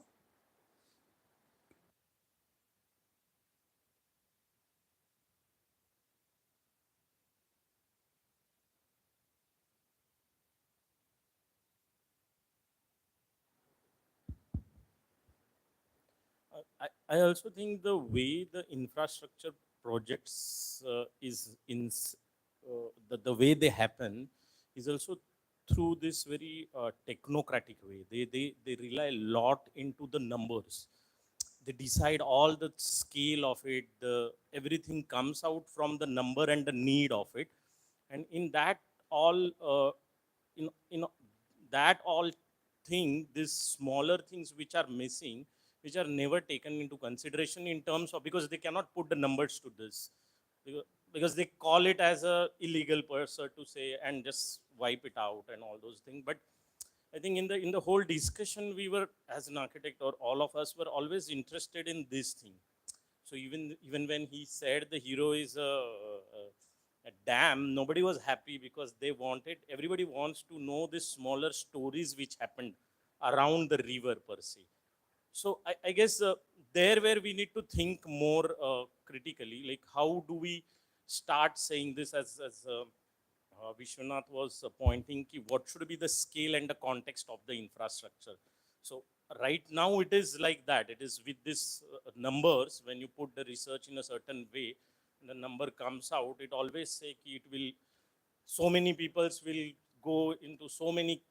I also think the way the infrastructure projects the way they happen is also through this very technocratic way. They rely a lot into the numbers. They decide all the scale of it. Everything comes out from the number and the need of it, and in that all in that all thing, these smaller things which are missing, which are never taken into consideration in terms of, because they cannot put the numbers to this, because they call it as a illegal person to say and just wipe it out and all those things. But I think in the whole discussion, we were, as an architect, or all of us were always interested in this thing. So even when he said the hero is a dam, nobody was happy, because they wanted, everybody wants to know the smaller stories which happened around the river per se. So I guess there where we need to think more critically, like how do we start saying this, as Vishwanath was pointing, ki what should be the scale and the context of the infrastructure. So right now it is like that. It is with this numbers. When you put the research in a certain way, the number comes out. It always say ki it will, so many peoples will go into so many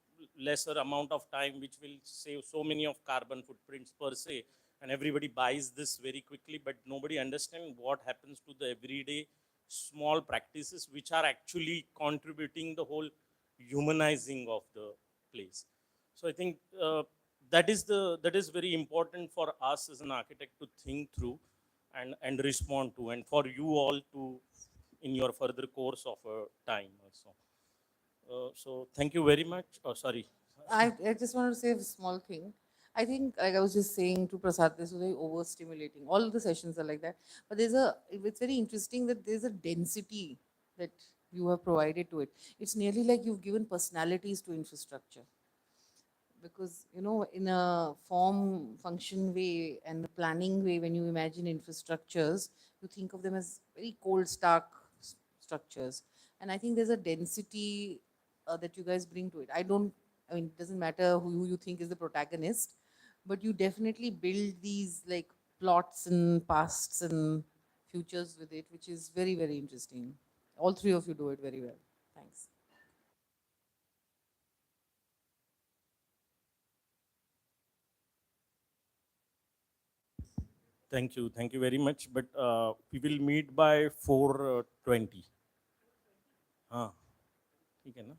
lesser amount of time, which will save so many of carbon footprints per se, and everybody buys this very quickly, but nobody understands what happens to the everyday small practices which are actually contributing the whole humanizing of the place. So I think that is very important for us as an architect to think through and respond to, and for you all to in your further course of time also. So thank you very much. Oh, sorry. I just want to say a small thing. I think, like I was just saying to Prasad, this was very overstimulating. All the sessions are like that. But it's very interesting that there's a density that you have provided to it. It's nearly like you've given personalities to infrastructure. Because, you know, in a form, function way and the planning way, when you imagine infrastructures, you think of them as very cold, stark structures. And I think there's a density that you guys bring to it. I mean, it doesn't matter who you think is the protagonist, but you definitely build these like plots and pasts and futures with it, which is very, very interesting. All three of you do it very well. Thanks. Thank you very much. But we will meet by 4:20. हाँ ठीक है ना